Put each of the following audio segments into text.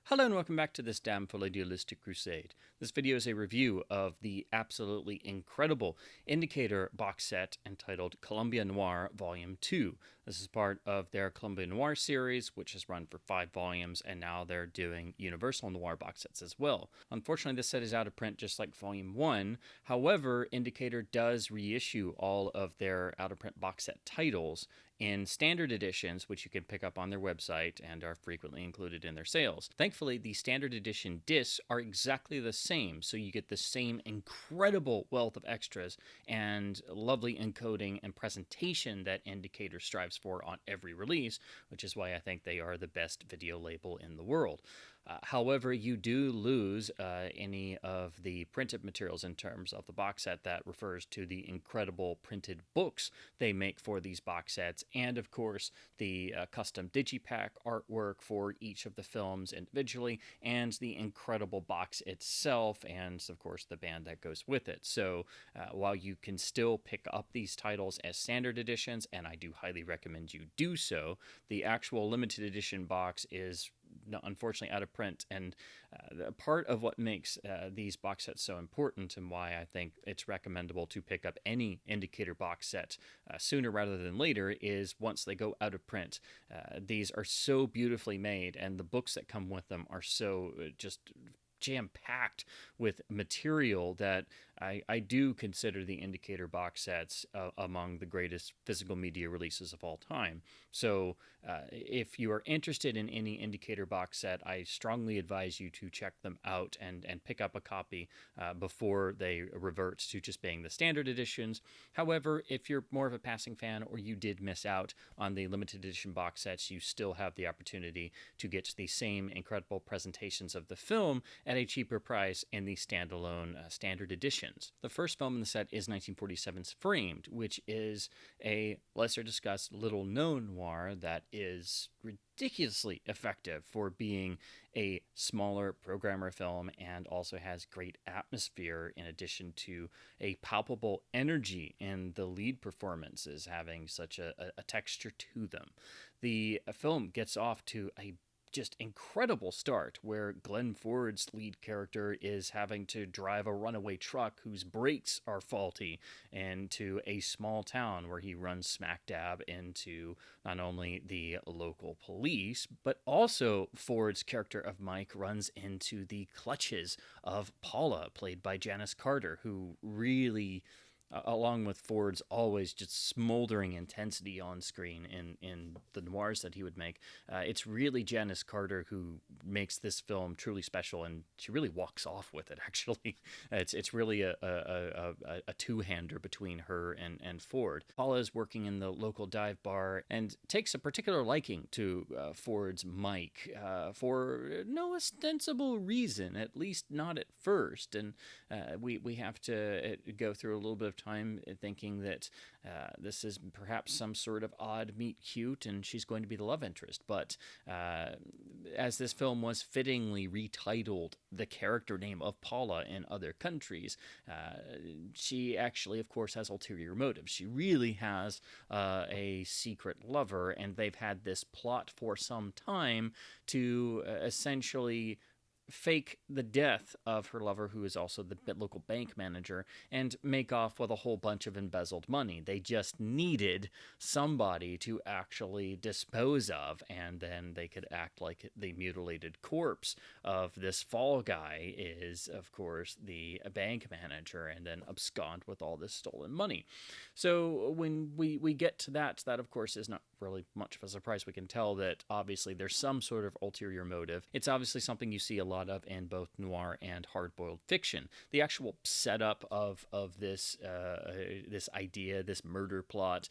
Hello and welcome back to this damn full idealistic crusade. This video is a review of the absolutely incredible Indicator box set entitled Columbia Noir Volume 2. This is part of their Columbia Noir series, which has run for 5 volumes, and now they're doing Universal Noir box sets as well. Unfortunately, this set is out of print just like Volume 1. However, Indicator does reissue all of their out-of-print box set titles in standard editions, which you can pick up on their website and are frequently included in their sales. Thankfully, the standard edition discs are exactly the same, so you get the same incredible wealth of extras and lovely encoding and presentation that Indicator strives for on every release, which is why I think they are the best video label in the world. However, you do lose any of the printed materials in terms of the box set that refers to the incredible printed books they make for these box sets, and of course the custom digipack artwork for each of the films individually, and the incredible box itself, and of course the band that goes with it. So while you can still pick up these titles as standard editions, and I do highly recommend you do so, the actual limited edition box is unfortunately out of print, and part of what makes these box sets so important and why I think it's recommendable to pick up any Indicator box set sooner rather than later is once they go out of print. These are so beautifully made, and the books that come with them are so just jam-packed with material that I do consider the Indicator box sets among the greatest physical media releases of all time. So if you are interested in any Indicator box set, I strongly advise you to check them out and pick up a copy before they revert to just being the standard editions. However, if you're more of a passing fan or you did miss out on the limited edition box sets, you still have the opportunity to get the same incredible presentations of the film at a cheaper price in the standalone standard editions. The first film in the set is 1947's Framed, which is a lesser discussed little known noir that is ridiculously effective for being a smaller programmer film, and also has great atmosphere in addition to a palpable energy in the lead performances having such a texture to them. The film gets off to a just incredible start where Glenn Ford's lead character is having to drive a runaway truck whose brakes are faulty into a small town where he runs smack dab into not only the local police, but also Ford's character of Mike runs into the clutches of Paula, played by Janice Carter, who really, along with Ford's always just smoldering intensity on screen in the noirs that he would make, it's really Janice Carter who makes this film truly special, and she really walks off with it, actually. It's really a two-hander between her and Ford. Paula is working in the local dive bar and takes a particular liking to Ford's Mike for no ostensible reason, at least not at first, and we have to go through a little bit of time thinking that this is perhaps some sort of odd meet cute and she's going to be the love interest. But as this film was fittingly retitled the character name of Paula in other countries, she actually, of course, has ulterior motives. She really has a secret lover, and they've had this plot for some time to essentially fake the death of her lover, who is also the local bank manager, and make off with a whole bunch of embezzled money. They just needed somebody to actually dispose of, and then they could act like the mutilated corpse of this fall guy is, of course, the bank manager, and then abscond with all this stolen money. So when we get to that of course is not really much of a surprise. We can tell that obviously there's some sort of ulterior motive. It's obviously something you see a lot of in both noir and hard-boiled fiction. The actual setup of this this idea, this murder plot,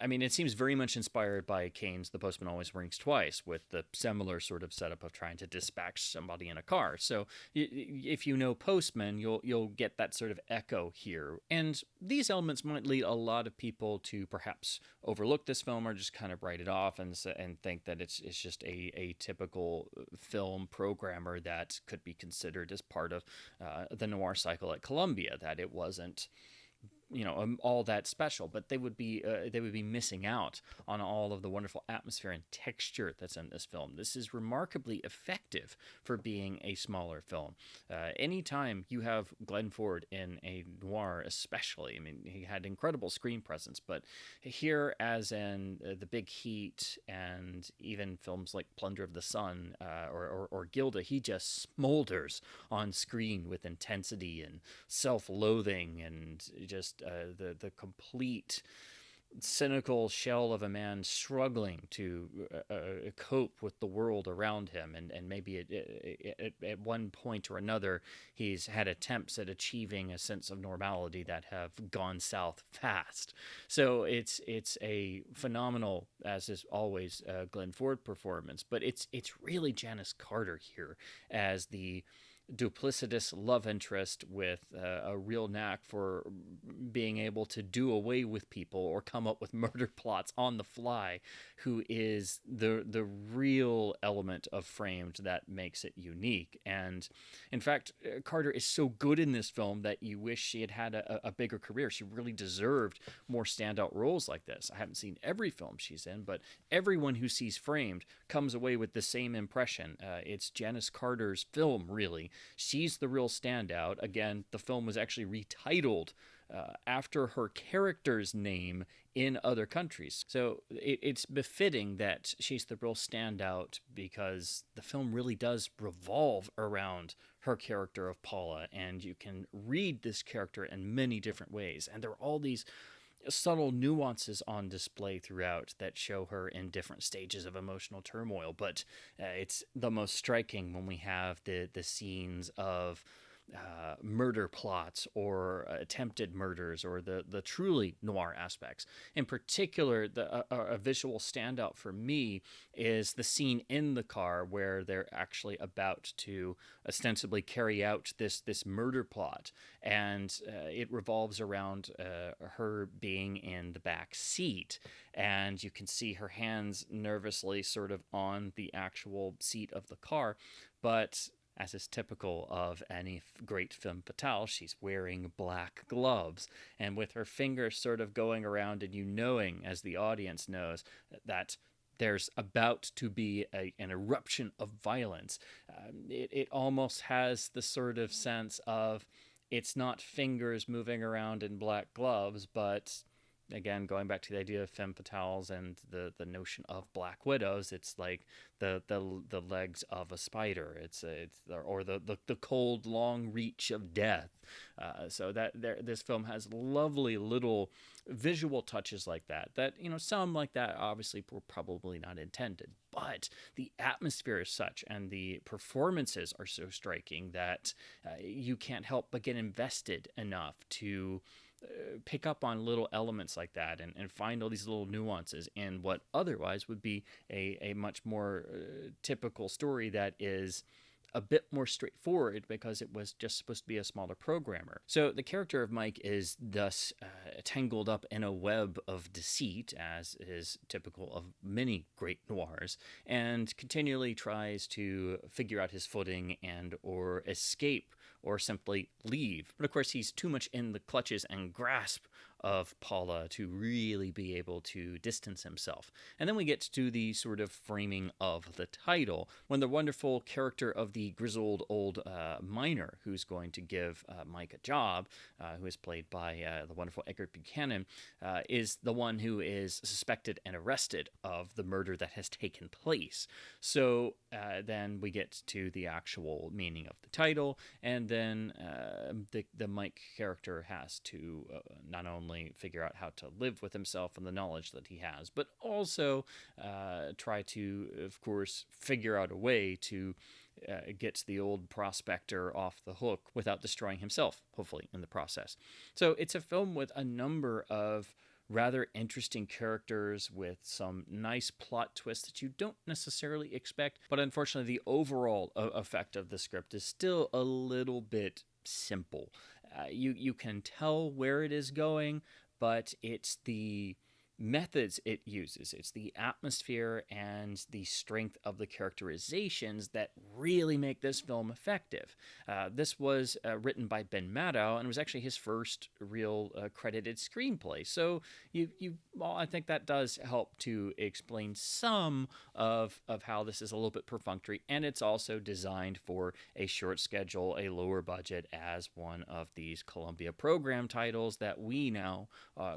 I mean, it seems very much inspired by Kane's The Postman Always Rings Twice, with the similar sort of setup of trying to dispatch somebody in a car. So if you know Postman, you'll get that sort of echo here. And these elements might lead a lot of people to perhaps overlook this film or just kind of write it off and think that it's just a typical film programmer that could be considered as part of the noir cycle at Columbia, that it wasn't all that special, but they would be missing out on all of the wonderful atmosphere and texture that's in this film. This is remarkably effective for being a smaller film. Anytime you have Glenn Ford in a noir, especially, I mean, he had incredible screen presence, but here, as in The Big Heat and even films like Plunder of the Sun or Gilda, he just smolders on screen with intensity and self-loathing and just the complete cynical shell of a man struggling to cope with the world around him, and maybe at one point or another he's had attempts at achieving a sense of normality that have gone south fast. So it's a phenomenal, as is always, Glenn Ford performance, but it's really Janice Carter here as the duplicitous love interest with a real knack for being able to do away with people or come up with murder plots on the fly, who is the real element of Framed that makes it unique. And in fact, Carter is so good in this film that you wish she had a bigger career. She really deserved more standout roles like this. I haven't seen every film she's in, but everyone who sees Framed comes away with the same impression. It's Janice Carter's film, really. She's the real standout. Again, the film was actually retitled after her character's name in other countries. So it's befitting that she's the real standout, because the film really does revolve around her character of Paula, and you can read this character in many different ways. And there are all these subtle nuances on display throughout that show her in different stages of emotional turmoil, but it's the most striking when we have the scenes of murder plots or attempted murders, or the truly noir aspects. In particular, a visual standout for me is the scene in the car where they're actually about to ostensibly carry out this murder plot, and it revolves around her being in the back seat, and you can see her hands nervously sort of on the actual seat of the car, but as is typical of any great femme fatale, she's wearing black gloves, and with her fingers sort of going around, and knowing, as the audience knows, that there's about to be an eruption of violence. It almost has the sort of sense of, it's not fingers moving around in black gloves, but again, going back to the idea of femme fatales and the notion of black widows, it's like the legs of a spider. It's or the cold long reach of death. So that this film has lovely little visual touches like that. Some like that obviously were probably not intended, but the atmosphere is such, and the performances are so striking that you can't help but get invested enough to pick up on little elements like that, and find all these little nuances in what otherwise would be a much more typical story that is a bit more straightforward, because it was just supposed to be a smaller programmer. So the character of Mike is thus tangled up in a web of deceit, as is typical of many great noirs, and continually tries to figure out his footing and or escape or simply leave. But of course, he's too much in the clutches and grasp of Paula to really be able to distance himself. And then we get to the sort of framing of the title, when the wonderful character of the grizzled old miner who's going to give Mike a job, who is played by the wonderful Edgar Buchanan, is the one who is suspected and arrested of the murder that has taken place. So then we get to the actual meaning of the title, and then the Mike character has to not only figure out how to live with himself and the knowledge that he has, but also try to, of course, figure out a way to get the old prospector off the hook without destroying himself, hopefully, in the process. So it's a film with a number of rather interesting characters, with some nice plot twists that you don't necessarily expect, but unfortunately the overall effect of the script is still a little bit simple. You can tell where it is going, but it's the methods it uses. It's the atmosphere and the strength of the characterizations that really make this film effective. This was written by Ben Maddow and was actually his first real credited screenplay. So well, I think that does help to explain some of how this is a little bit perfunctory, and it's also designed for a short schedule, a lower budget, as one of these Columbia program titles that we now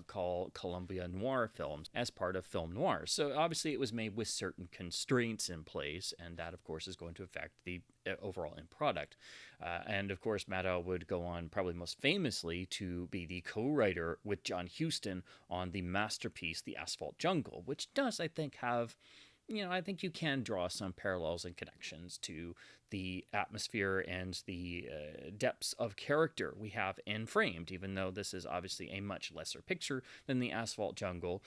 call Columbia Noir films as part of film noir. So obviously it was made with certain constraints in place, and that of course is going to affect the overall end product. And of course Maddow would go on, probably most famously, to be the co-writer with John Huston on the masterpiece The Asphalt Jungle, which does, I think, have, I think you can draw some parallels and connections to the atmosphere and the depths of character we have in Framed, even though this is obviously a much lesser picture than the Asphalt Jungle.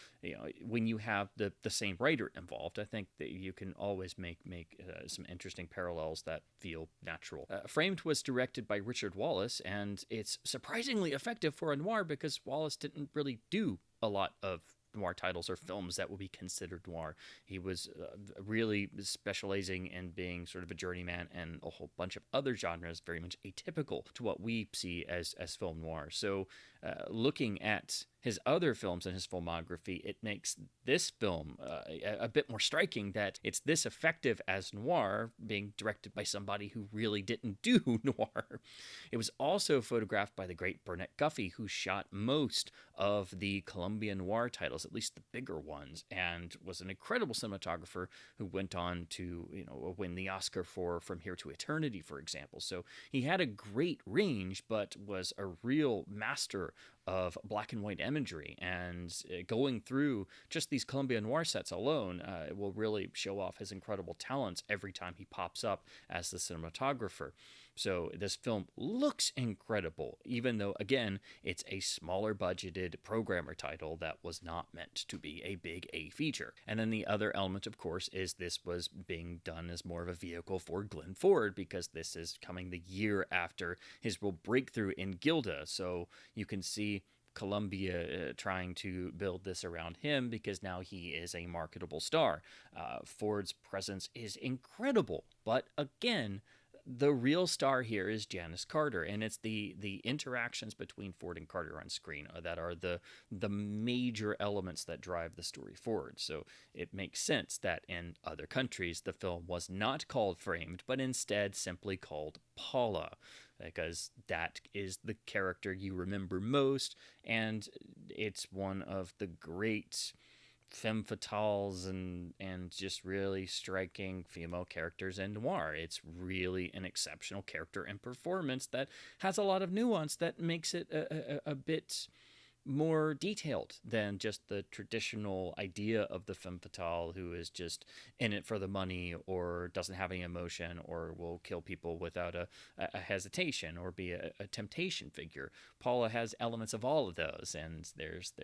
When you have the same writer involved, I think that you can always make some interesting parallels that feel natural. Framed was directed by Richard Wallace, and it's surprisingly effective for a noir because Wallace didn't really do a lot of noir titles or films that would be considered noir. He was really specializing in being sort of a journeyman and a whole bunch of other genres very much atypical to what we see as film noir. So looking at his other films in his filmography, it makes this film a bit more striking that it's this effective as noir, being directed by somebody who really didn't do noir. It was also photographed by the great Burnett Guffey, who shot most of the Columbia Noir titles, at least the bigger ones, and was an incredible cinematographer who went on to win the Oscar for From Here to Eternity, for example. So he had a great range, but was a real master of black and white imagery, and going through just these Columbia Noir sets alone will really show off his incredible talents every time he pops up as the cinematographer. So this film looks incredible, even though, again, it's a smaller budgeted programmer title that was not meant to be a big A feature. And then the other element, of course, is this was being done as more of a vehicle for Glenn Ford, because this is coming the year after his real breakthrough in Gilda. So you can see Columbia trying to build this around him because now he is a marketable star. Ford's presence is incredible, but again, the real star here is Janice Carter, and it's the interactions between Ford and Carter on screen that are the major elements that drive the story forward. So it makes sense that in other countries the film was not called Framed, but instead simply called Paula, because that is the character you remember most, and it's one of the great femme fatales and just really striking female characters in noir. It's really an exceptional character and performance that has a lot of nuance that makes it a bit more detailed than just the traditional idea of the femme fatale who is just in it for the money or doesn't have any emotion or will kill people without a hesitation or be a temptation figure. Paula has elements of all of those, and there's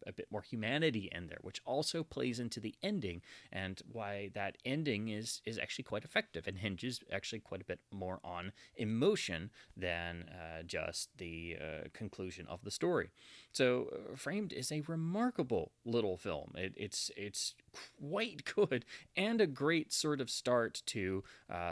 a bit more humanity in there, which also plays into the ending and why that ending is actually quite effective and hinges actually quite a bit more on emotion than just the conclusion of the story. So Framed is a remarkable little film. It's quite good and a great sort of start to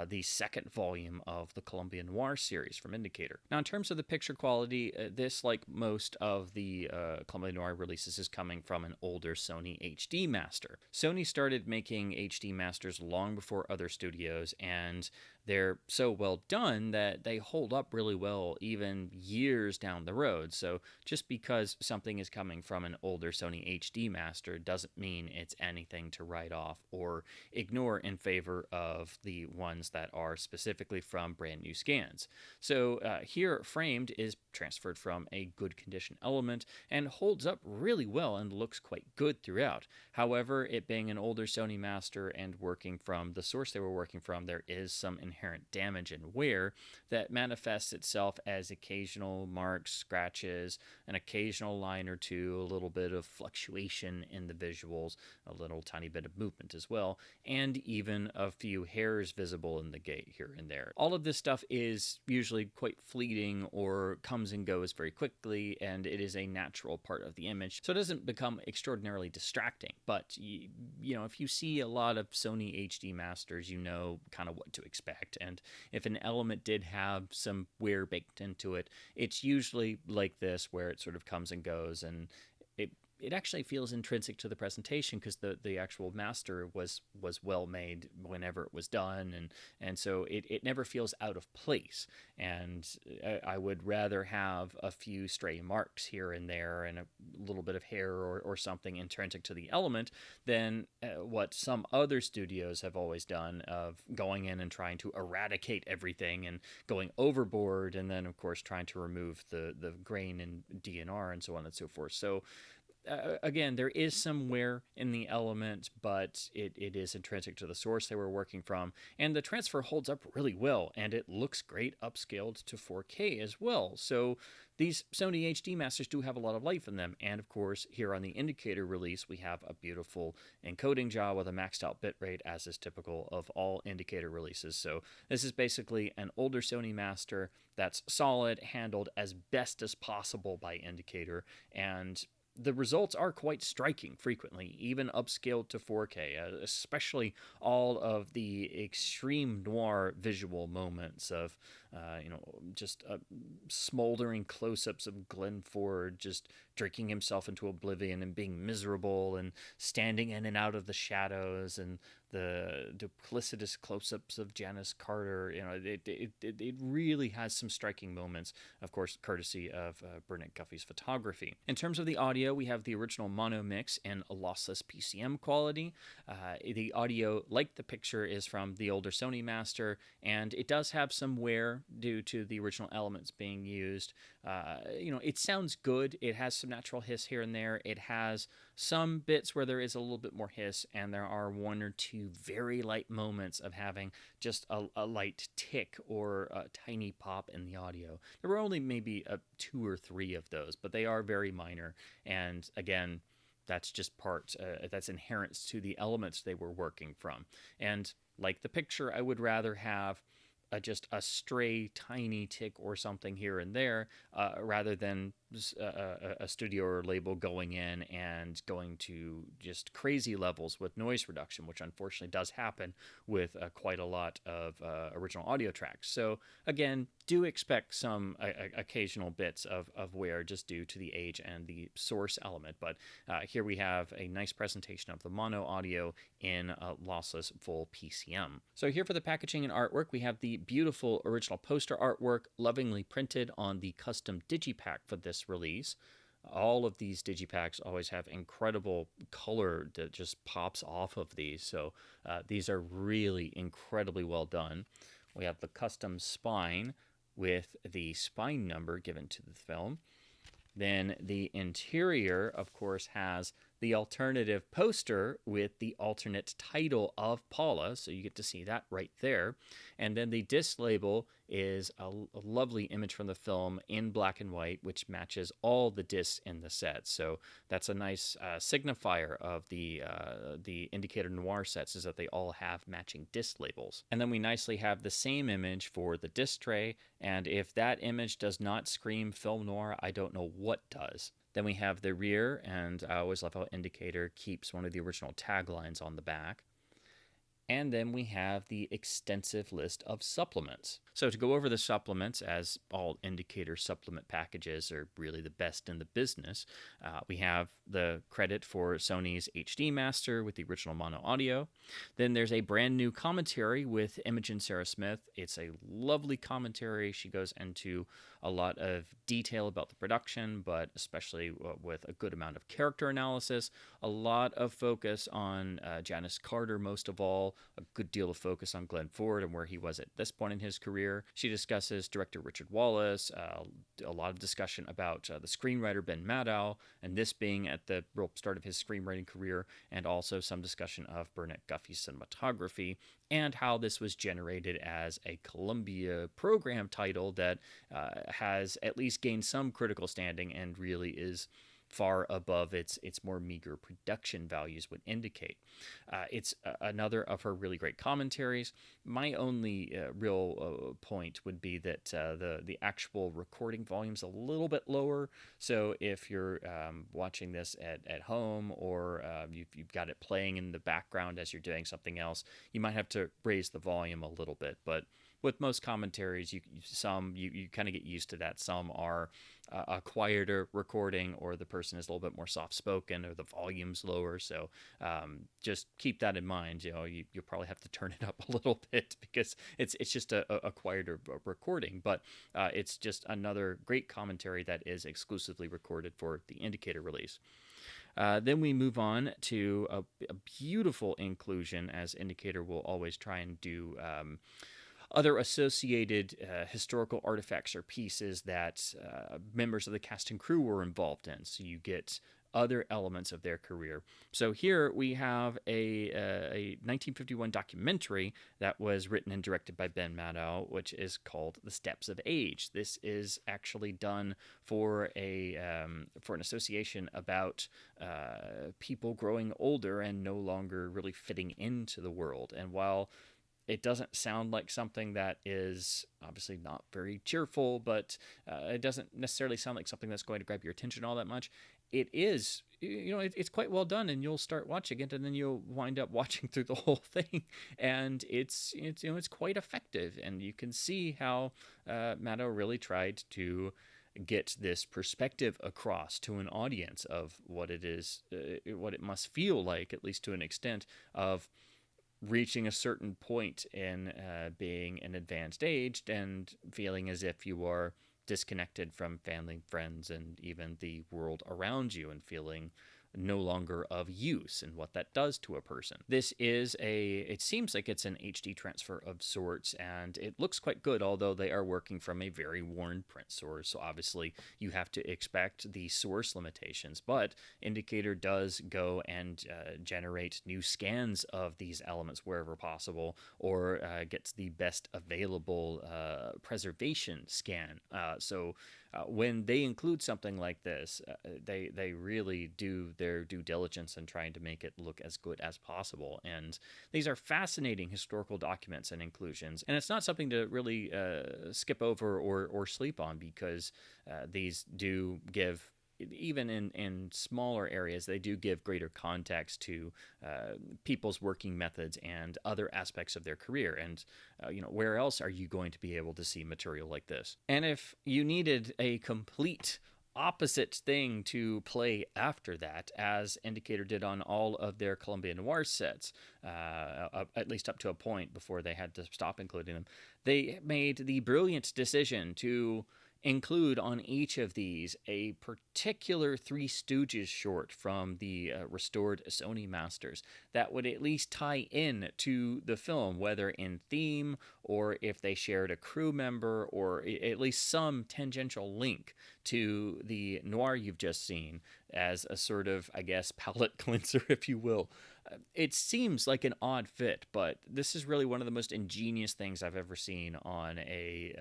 the second volume of the Columbia Noir series from Indicator. Now, in terms of the picture quality, this, like most of the Columbia Noir releases, is coming from an older Sony HD master. Sony started making HD masters long before other studios, and they're so well done that they hold up really well even years down the road. So just because something is coming from an older Sony HD master doesn't mean it's anything to write off or ignore in favor of the ones that are specifically from brand new scans. So here, Framed is transferred from a good condition element and holds up really well and looks quite good throughout. However, it being an older Sony master and working from the source they were working from, there is some inherent damage and wear that manifests itself as occasional marks, scratches, an occasional line or two, a little bit of fluctuation in the visuals, a little little tiny bit of movement as well, and even a few hairs visible in the gate here and there. All of this stuff is usually quite fleeting or comes and goes very quickly, and it is a natural part of the image, so it doesn't become extraordinarily distracting. But if you see a lot of Sony HD masters, you know kind of what to expect, and if an element did have some wear baked into it, it's usually like this, where it sort of comes and goes, and it actually feels intrinsic to the presentation, because the actual master was well made whenever it was done, and so it never feels out of place. And I would rather have a few stray marks here and there and a little bit of hair or something intrinsic to the element than what some other studios have always done, of going in and trying to eradicate everything and going overboard, and then of course trying to remove the grain and DNR and so on and so forth. So again, there is some wear in the element, but it is intrinsic to the source they were working from, and the transfer holds up really well, and it looks great upscaled to 4K as well. So these Sony HD masters do have a lot of life in them, and of course here on the Indicator release we have a beautiful encoding job with a maxed out bitrate, as is typical of all Indicator releases. So this is basically an older Sony master that's solid, handled as best as possible by Indicator, and the results are quite striking frequently, even upscaled to 4K, especially all of the extreme noir visual moments of, just smoldering close-ups of Glenn Ford just drinking himself into oblivion and being miserable and standing in and out of the shadows, and the duplicitous close-ups of Janice Carter. It really has some striking moments, of course, courtesy of Burnett Guffey's photography. In terms of the audio, we have the original mono mix in a lossless PCM quality. The audio, like the picture, is from the older Sony master, and it does have some wear due to the original elements being used. It sounds good. It has some natural hiss here and there. It has some bits where there is a little bit more hiss, and there are one or two very light moments of having just a light tick or a tiny pop in the audio. There were only maybe 2 or 3 of those, but they are very minor, and again, that's just that's inherent to the elements they were working from. And like the picture, I would rather have just a stray tiny tick or something here and there, rather than a studio or label going in and going to just crazy levels with noise reduction, which unfortunately does happen with quite a lot of original audio tracks. So again, do expect some occasional bits of wear just due to the age and the source element. But here we have a nice presentation of the mono audio in a lossless full PCM. So here for the packaging and artwork, we have the beautiful original poster artwork lovingly printed on the custom digipack for this release. All of these digipacks always have incredible color that just pops off of these, so these are really incredibly well done. We have the custom spine with the spine number given to the film. Then the interior, of course, has the alternative poster with the alternate title of Paula, so you get to see that right there. And then the disc label is a lovely image from the film in black and white, which matches all the discs in the set. So that's a nice signifier of the Indicator Noir sets, is that they all have matching disc labels. And then we nicely have the same image for the disc tray, and if that image does not scream film noir, I don't know what does. Then we have the rear, and I always love how Indicator keeps one of the original taglines on the back. And then we have the extensive list of supplements. So to go over the supplements, as all Indicator supplement packages are really the best in the business, we have the credit for Sony's HD master with the original mono audio. Then there's a brand new commentary with Imogen Sarah Smith. It's a lovely commentary. She goes into a lot of detail about the production, but especially with a good amount of character analysis, a lot of focus on Janice Carter most of all, a good deal of focus on Glenn Ford and where he was at this point in his career. She discusses director Richard Wallace, a lot of discussion about the screenwriter Ben Maddow, and this being at the real start of his screenwriting career, and also some discussion of Burnett Guffey's cinematography, and how this was generated as a Columbia program title that has at least gained some critical standing and really is far above its more meager production values would indicate. It's another of her really great commentaries. My only real point would be that the actual recording volume's a little bit lower. So if you're watching this at home, or you've got it playing in the background as you're doing something else, you might have to raise the volume a little bit. But with most commentaries, you kind of get used to that. Some are a quieter recording, or the person is a little bit more soft spoken, or the volume's lower. So just keep that in mind. You'll probably have to turn it up a little bit, because it's just a quieter recording. But it's just another great commentary that is exclusively recorded for the Indicator release. Then we move on to a beautiful inclusion, as Indicator will always try and do. Other associated historical artifacts or pieces that members of the cast and crew were involved in. So you get other elements of their career. So here we have a 1951 documentary that was written and directed by Ben Maddow, which is called The Steps of Age. This is actually done for an association about people growing older and no longer really fitting into the world. And while it doesn't sound like something that is obviously not very cheerful, but it doesn't necessarily sound like something that's going to grab your attention all that much. It is, it's quite well done, and you'll start watching it, and then you'll wind up watching through the whole thing, and it's quite effective, and you can see how Maddow really tried to get this perspective across to an audience of what it is, what it must feel like, at least to an extent, of reaching a certain point in being an advanced age and feeling as if you are disconnected from family, friends, and even the world around you, and feeling no longer of use, and what that does to a person. This is it seems like it's an HD transfer of sorts, and it looks quite good, although they are working from a very worn print source, so obviously you have to expect the source limitations. But Indicator does go and generate new scans of these elements wherever possible, or gets the best available preservation scan. So when they include something like this, they really do their due diligence in trying to make it look as good as possible. And these are fascinating historical documents and inclusions. And it's not something to really skip over or sleep on, because these do give, even in smaller areas, they do give greater context to people's working methods and other aspects of their career. And, where else are you going to be able to see material like this? And if you needed a complete opposite thing to play after that, as Indicator did on all of their Columbia Noir sets, at least up to a point before they had to stop including them, they made the brilliant decision to include on each of these a particular Three Stooges short from the restored Sony masters that would at least tie in to the film, whether in theme, or if they shared a crew member, or at least some tangential link to the noir you've just seen, as a sort of, I guess, palate cleanser, if you will. It seems like an odd fit, but this is really one of the most ingenious things I've ever seen on a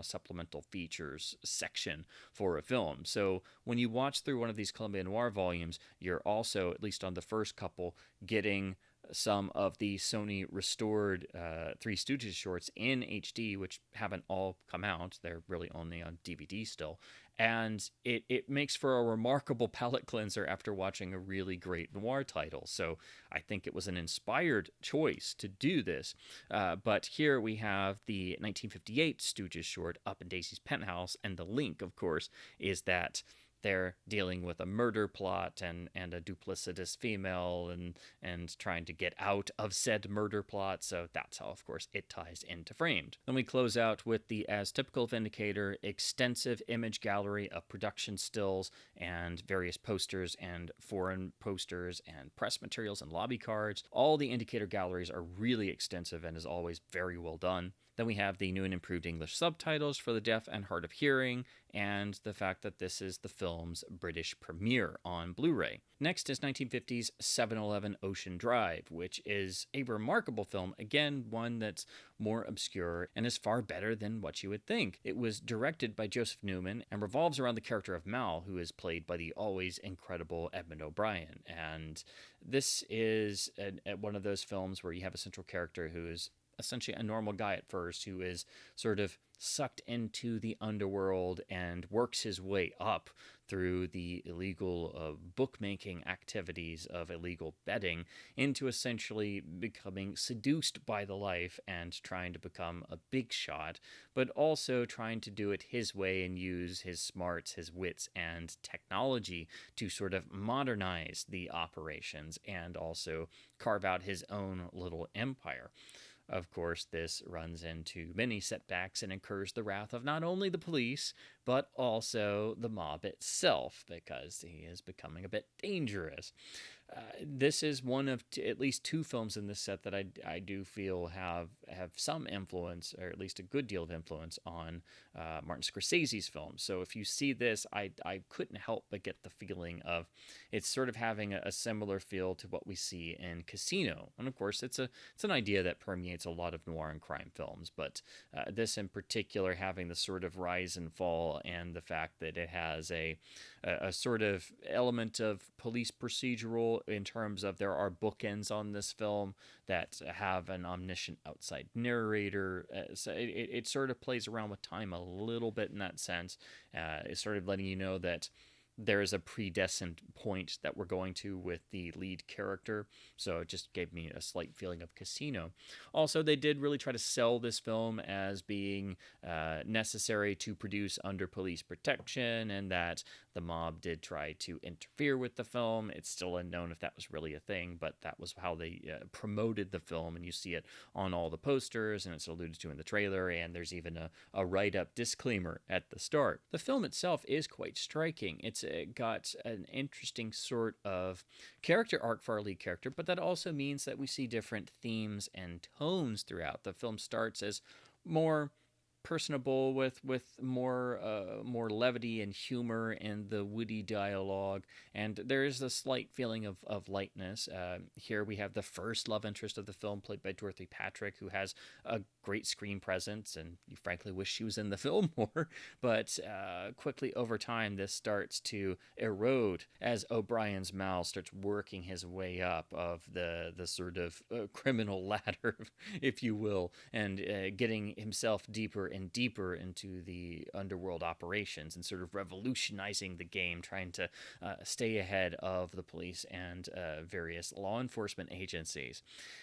supplemental features section for a film. So when you watch through one of these Columbia Noir volumes, you're also, at least on the first couple, getting some of the Sony restored Three Stooges shorts in HD, which haven't all come out. They're really only on DVD still. And it makes for a remarkable palate cleanser after watching a really great noir title. So I think it was an inspired choice to do this. But here we have the 1958 Stooges short, Up in Daisy's Penthouse, and the link, of course, is that they're dealing with a murder plot and a duplicitous female and trying to get out of said murder plot. So that's how, of course, it ties into Framed. Then we close out with the, as typical of Indicator, extensive image gallery of production stills and various posters and foreign posters and press materials and lobby cards. All the Indicator galleries are really extensive and, as always, very well done. Then we have the new and improved English subtitles for the deaf and hard of hearing, and the fact that this is the film's British premiere on Blu-ray. Next is 1950's 7-Eleven Ocean Drive, which is a remarkable film, again, one that's more obscure and is far better than what you would think. It was directed by Joseph Newman and revolves around the character of Mal, who is played by the always incredible Edmund O'Brien. And this is one of those films where you have a central character who is essentially a normal guy at first, who is sort of sucked into the underworld and works his way up through the illegal bookmaking activities of illegal betting into essentially becoming seduced by the life and trying to become a big shot, but also trying to do it his way and use his smarts, his wits, and technology to sort of modernize the operations and also carve out his own little empire. Of course, this runs into many setbacks and incurs the wrath of not only the police, but also the mob itself, because he is becoming a bit dangerous. This is one of at least two films in this set that I do feel have some influence, or at least a good deal of influence, on Martin Scorsese's films. So if you see this, I couldn't help but get the feeling of it's sort of having a similar feel to what we see in Casino. And of course, it's an idea that permeates a lot of noir and crime films, but this in particular having the sort of rise and fall, and the fact that it has a sort of element of police procedural in terms of there are bookends on this film that have an omniscient outside narrator. So it sort of plays around with time a little bit in that sense. It's sort of letting you know that there is a predestined point that we're going to with the lead character. So it just gave me a slight feeling of Casino. Also, they did really try to sell this film as being necessary to produce under police protection, and that the mob did try to interfere with the film. It's still unknown if that was really a thing, but that was how they promoted the film, and you see it on all the posters, and it's alluded to in the trailer, and there's even a write-up disclaimer at the start. The film itself is quite striking. It's got an interesting sort of character arc for our lead character, but that also means that we see different themes and tones throughout. The film starts as more personable with more levity and humor and the witty dialogue, and there is a slight feeling of lightness. Here we have the first love interest of the film, played by Dorothy Patrick, who has a great screen presence, and you frankly wish she was in the film more. But quickly over time, this starts to erode as O'Brien's Mal starts working his way up of the sort of criminal ladder, if you will, and getting himself deeper and deeper into the underworld operations and sort of revolutionizing the game, trying to stay ahead of the police and various law enforcement agencies.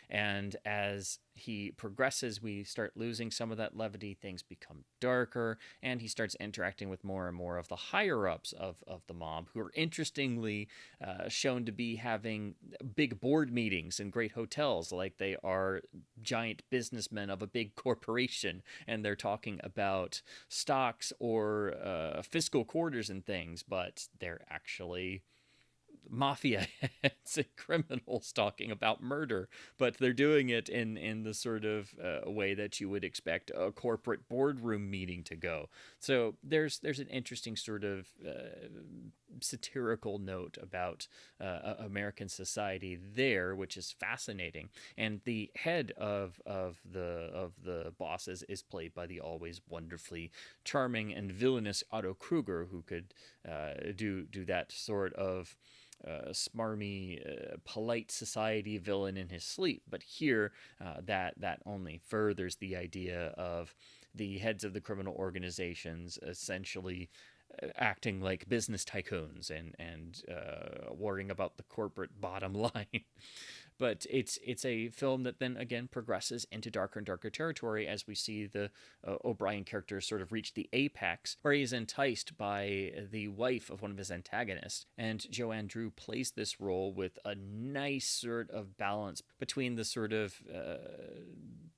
And as he progresses, we start losing some of that levity, things become darker, and he starts interacting with more and more of the higher-ups of the mob, who are interestingly shown to be having big board meetings in great hotels, like they are giant businessmen of a big corporation, and they're talking about stocks or fiscal quarters and things, but they're actually mafia heads and criminals talking about murder, but they're doing it in the sort of way that you would expect a corporate boardroom meeting to go. So there's an interesting sort of satirical note about American society there, which is fascinating. And the head of the bosses is played by the always wonderfully charming and villainous Otto Kruger, who could do that sort of smarmy, polite society villain in his sleep. But here, that only furthers the idea of the heads of the criminal organizations essentially acting like business tycoons and worrying about the corporate bottom line. But it's a film that then again progresses into darker and darker territory as we see the O'Brien character sort of reach the apex, where he is enticed by the wife of one of his antagonists. And Joanne Drew plays this role with a nice sort of balance between the sort of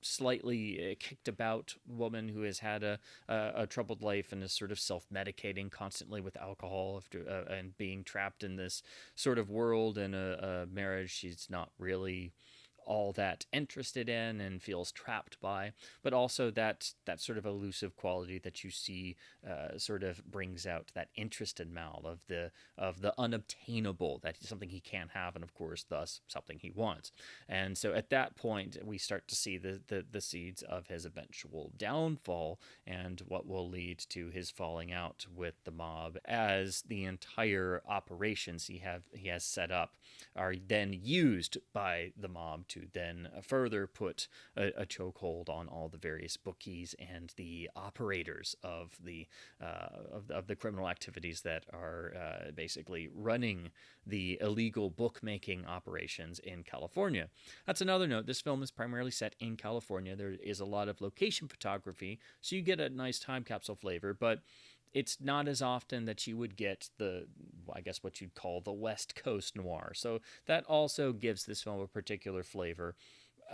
slightly kicked about woman who has had a troubled life and is sort of self-medicating constantly with alcohol after, and being trapped in this sort of world and a marriage she's not really all that interested in and feels trapped by, but also that sort of elusive quality that you see sort of brings out that interest in Mal of the unobtainable, that is something he can't have, and of course thus something he wants. And so at that point we start to see the seeds of his eventual downfall and what will lead to his falling out with the mob, as the entire operations he has set up are then used by the mob to then further put a chokehold on all the various bookies and the operators of the criminal activities that are basically running the illegal bookmaking operations in California. That's another note. This film is primarily set in California. There is a lot of location photography, so you get a nice time capsule flavor, but it's not as often that you would get I guess what you'd call the West Coast noir. So that also gives this film a particular flavor.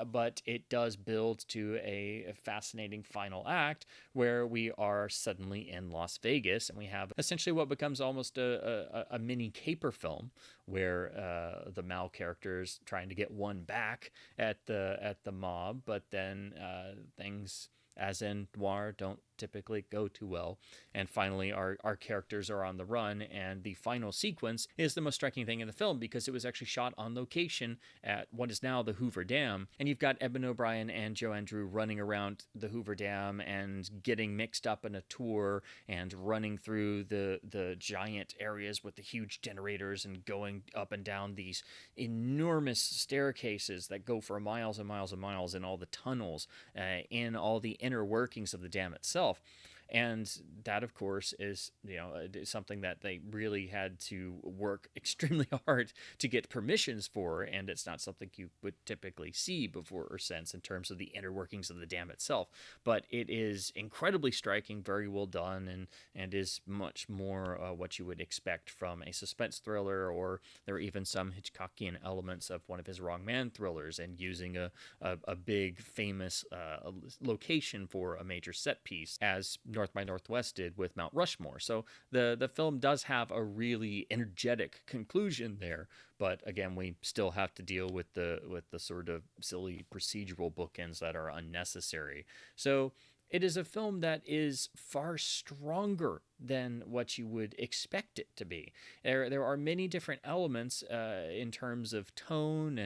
But it does build to a fascinating final act where we are suddenly in Las Vegas, and we have essentially what becomes almost a mini caper film where the Mal characters trying to get one back at the mob, but then things, as in noir, don't typically go too well. And finally, our characters are on the run, and the final sequence is the most striking thing in the film because it was actually shot on location at what is now the Hoover Dam. And you've got Eben O'Brien and Joe Andrew running around the Hoover Dam and getting mixed up in a tour and running through the giant areas with the huge generators and going up and down these enormous staircases that go for miles and miles and miles in all the tunnels, in all the inner workings of the dam itself. And that, of course, is something that they really had to work extremely hard to get permissions for, and it's not something you would typically see before or since in terms of the inner workings of the dam itself. But it is incredibly striking, very well done, and is much more what you would expect from a suspense thriller, or there are even some Hitchcockian elements of one of his Wrong Man thrillers, and using a big famous location for a major set piece, as North by Northwest did with Mount Rushmore. So the film does have a really energetic conclusion there, but again, we still have to deal with the sort of silly procedural bookends that are unnecessary. So it is a film that is far stronger than what you would expect it to be. There are many different elements in terms of tone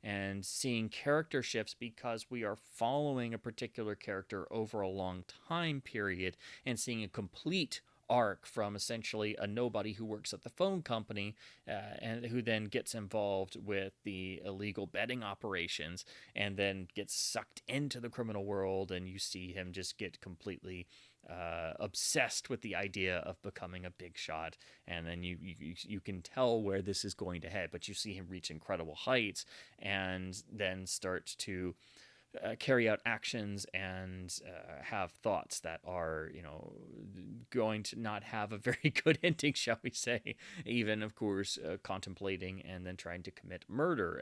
and seeing character shifts, because we are following a particular character over a long time period and seeing a complete arc from essentially a nobody who works at the phone company and who then gets involved with the illegal betting operations and then gets sucked into the criminal world, and you see him just get completely obsessed with the idea of becoming a big shot, and then you can tell where this is going to head, but you see him reach incredible heights and then start to carry out actions and have thoughts that are, going to not have a very good ending, shall we say. Even, of course, contemplating and then trying to commit murder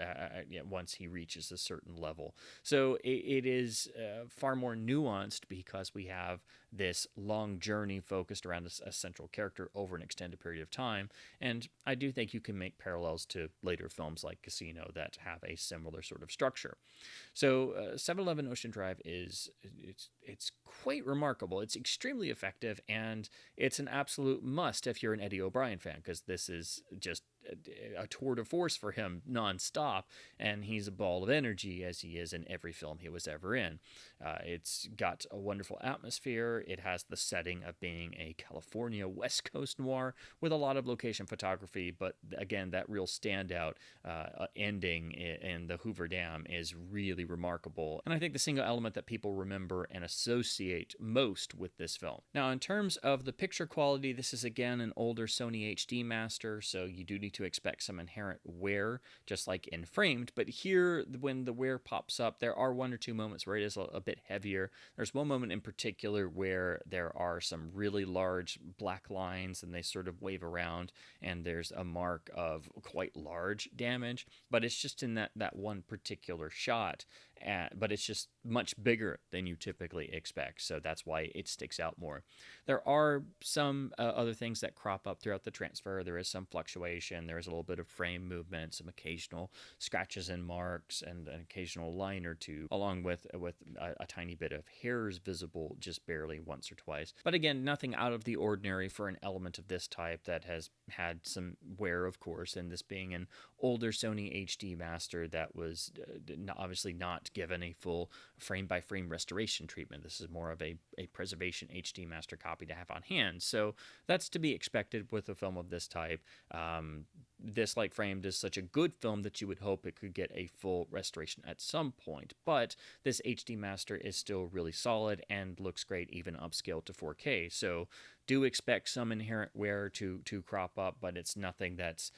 once he reaches a certain level. So it is far more nuanced because we have this long journey focused around a central character over an extended period of time. And I do think you can make parallels to later films like Casino that have a similar sort of structure. So 7-Eleven Ocean Drive it's quite remarkable. It's extremely effective, and it's an absolute must if you're an Eddie O'Brien fan, because this is just a tour de force for him nonstop, and he's a ball of energy, as he is in every film he was ever in. It's got a wonderful atmosphere. It has the setting of being a California West Coast noir with a lot of location photography, but again, that real standout ending in the Hoover Dam is really remarkable, and I think the single element that people remember and associate most with this film. Now, in terms of the picture quality, this is again an older Sony HD master, so you do need to expect some inherent wear, just like in Framed. But here, when the wear pops up, there are one or two moments where it is a bit heavier. There's one moment in particular where there are some really large black lines and they sort of wave around, and there's a mark of quite large damage, but it's just in that one particular shot. but it's just much bigger than you typically expect, so that's why it sticks out more. There are some other things that crop up throughout the transfer. There is some fluctuation, there is a little bit of frame movement, some occasional scratches and marks, and an occasional line or two, along with a tiny bit of hairs visible just barely once or twice. But again, nothing out of the ordinary for an element of this type that has had some wear, of course, and this being an older Sony HD master that was obviously not given a full frame-by-frame restoration treatment. This is more of a preservation HD master copy to have on hand, so that's to be expected with a film of this type. This, like Framed, is such a good film that you would hope it could get a full restoration at some point, but this HD master is still really solid and looks great even upscaled to 4K, so do expect some inherent wear to crop up, but it's nothing that's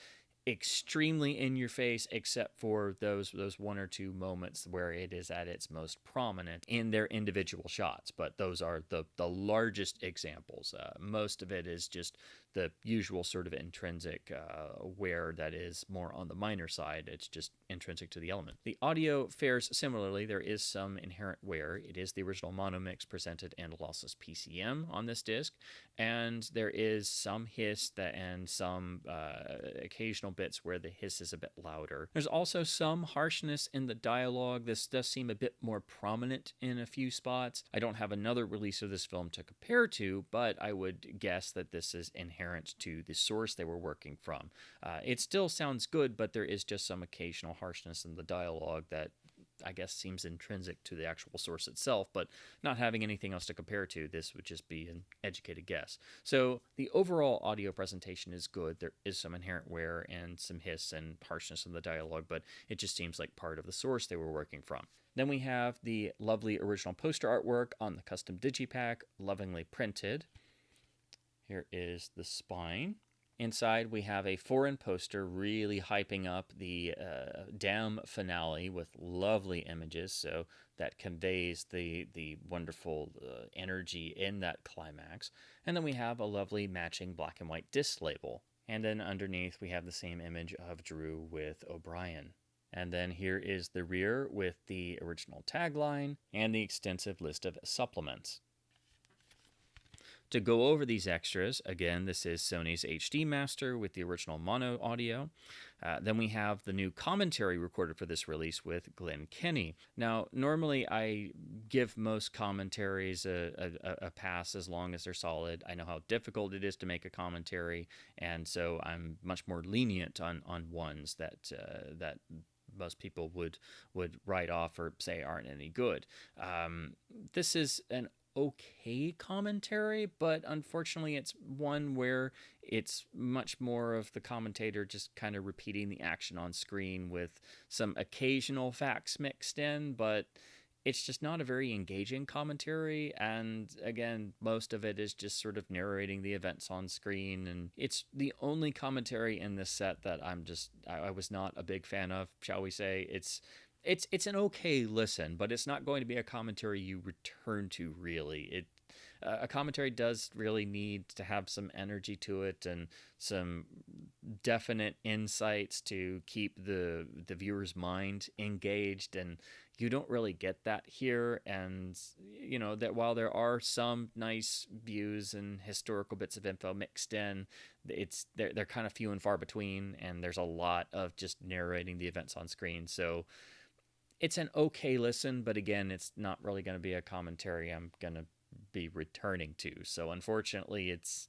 extremely in your face, except for those one or two moments where it is at its most prominent in their individual shots. But those are the largest examples. Most of it is just the usual sort of intrinsic wear that is more on the minor side. It's just intrinsic to the element. The audio fares similarly. There is some inherent wear. It is the original mono mix presented in lossless PCM on this disc, and there is some hiss and some occasional bits where the hiss is a bit louder. There's also some harshness in the dialogue. This does seem a bit more prominent in a few spots. I don't have another release of this film to compare to, but I would guess that this is inherent to the source they were working from. It still sounds good, but there is just some occasional harshness in the dialogue that I guess seems intrinsic to the actual source itself, but not having anything else to compare to, this would just be an educated guess. So the overall audio presentation is good. There is some inherent wear and some hiss and harshness in the dialogue, but it just seems like part of the source they were working from. Then we have the lovely original poster artwork on the custom digipack, lovingly printed. Here is the spine. Inside, we have a foreign poster really hyping up the Dam finale with lovely images, so that conveys the wonderful energy in that climax. And then we have a lovely matching black and white disc label. And then underneath, we have the same image of Drew with O'Brien. And then here is the rear with the original tagline and the extensive list of supplements. To go over these extras, again, this is Sony's HD master with the original mono audio. Then we have the new commentary recorded for this release with Glenn Kenny. Now, normally I give most commentaries a pass as long as they're solid. I know how difficult it is to make a commentary, and so I'm much more lenient on ones that most people would write off or say aren't any good. This is an okay commentary, but unfortunately it's one where it's much more of the commentator just kind of repeating the action on screen with some occasional facts mixed in, but it's just not a very engaging commentary, and again, most of it is just sort of narrating the events on screen, and it's the only commentary in this set that I was not a big fan of, shall we say. It's an okay listen, but it's not going to be a commentary you return to, really. A commentary does really need to have some energy to it and some definite insights to keep the viewer's mind engaged, and you don't really get that here. And you know that while there are some nice views and historical bits of info mixed in, they're kind of few and far between, and there's a lot of just narrating the events on screen. So it's an okay listen, but again, it's not really going to be a commentary I'm going to be returning to. So unfortunately, it's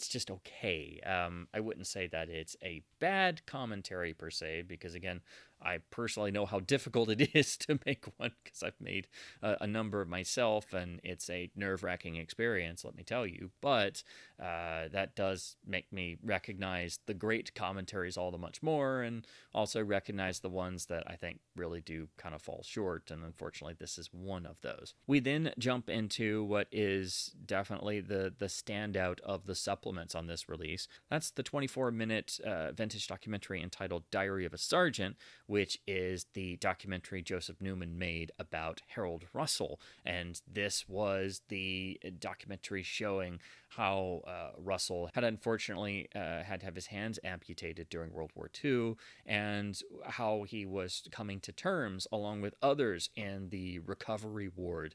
just okay. I wouldn't say that it's a bad commentary per se, because again, I personally know how difficult it is to make one, because I've made a number myself, and it's a nerve-wracking experience, let me tell you. But that does make me recognize the great commentaries all the much more, and also recognize the ones that I think really do kind of fall short, and unfortunately this is one of those. We then jump into what is definitely the standout of the supplements on this release. That's the 24-minute vintage documentary entitled Diary of a Sergeant, which is the documentary Joseph Newman made about Harold Russell. And this was the documentary showing how Russell had unfortunately had to have his hands amputated during World War II, and how he was coming to terms, along with others in the recovery ward,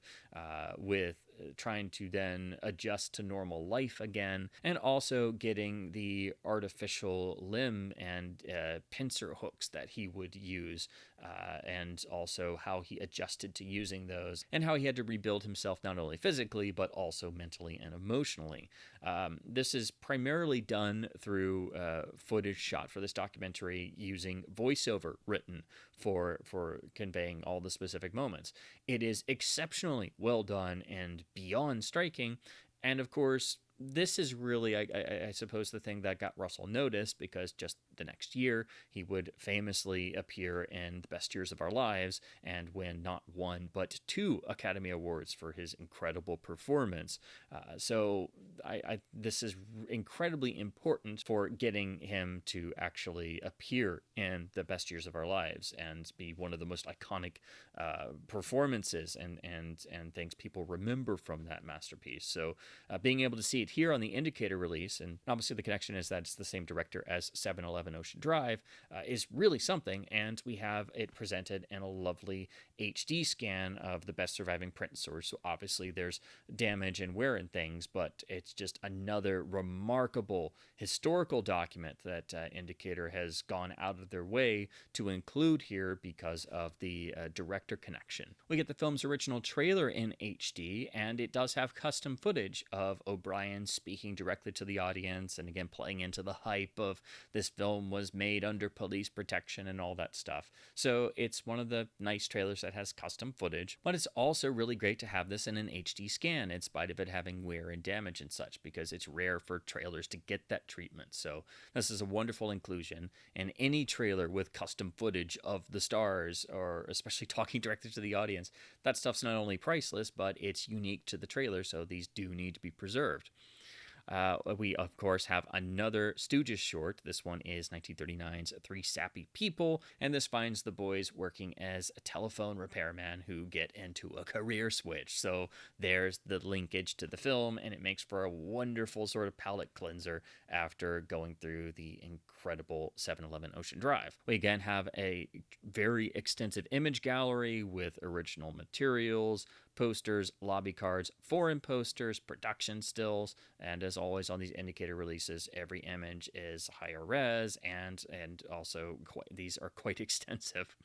with trying to then adjust to normal life again, and also getting the artificial limb and pincer hooks that he would use, and also how he adjusted to using those, and how he had to rebuild himself not only physically but also mentally and emotionally. This is primarily done through footage shot for this documentary using voiceover written for conveying all the specific moments. It is exceptionally well done and beyond striking, and of course, this is really, I suppose, the thing that got Russell noticed, because just the next year he would famously appear in The Best Years of Our Lives and win not one but 2 Academy Awards for his incredible performance. So this is incredibly important for getting him to actually appear in The Best Years of Our Lives and be one of the most iconic performances and things people remember from that masterpiece. So being able to see it here on the Indicator release, and obviously the connection is that it's the same director as 7-Eleven Ocean Drive, is really something, and we have it presented in a lovely HD scan of the best surviving print source. So obviously there's damage and wear and things, but it's just another remarkable historical document that Indicator has gone out of their way to include here because of the director connection. We get the film's original trailer in HD, and it does have custom footage of O'Brien speaking directly to the audience, and again playing into the hype of this film was made under police protection and all that stuff. So it's one of the nice trailers that has custom footage, but it's also really great to have this in an HD scan in spite of it having wear and damage and such, because it's rare for trailers to get that treatment. So this is a wonderful inclusion, and any trailer with custom footage of the stars, or especially talking directly to the audience, that stuff's not only priceless, but it's unique to the trailer, so these do need to be preserved. We, of course, have another Stooges short. This one is 1939's Three Sappy People, and this finds the boys working as a telephone repairman who get into a career switch. So there's the linkage to the film, and it makes for a wonderful sort of palate cleanser after going through the incredible 7-Eleven Ocean Drive. We again have a very extensive image gallery with original materials, posters, lobby cards, foreign posters, production stills, and as always on these Indicator releases, every image is higher res, and also these are quite extensive.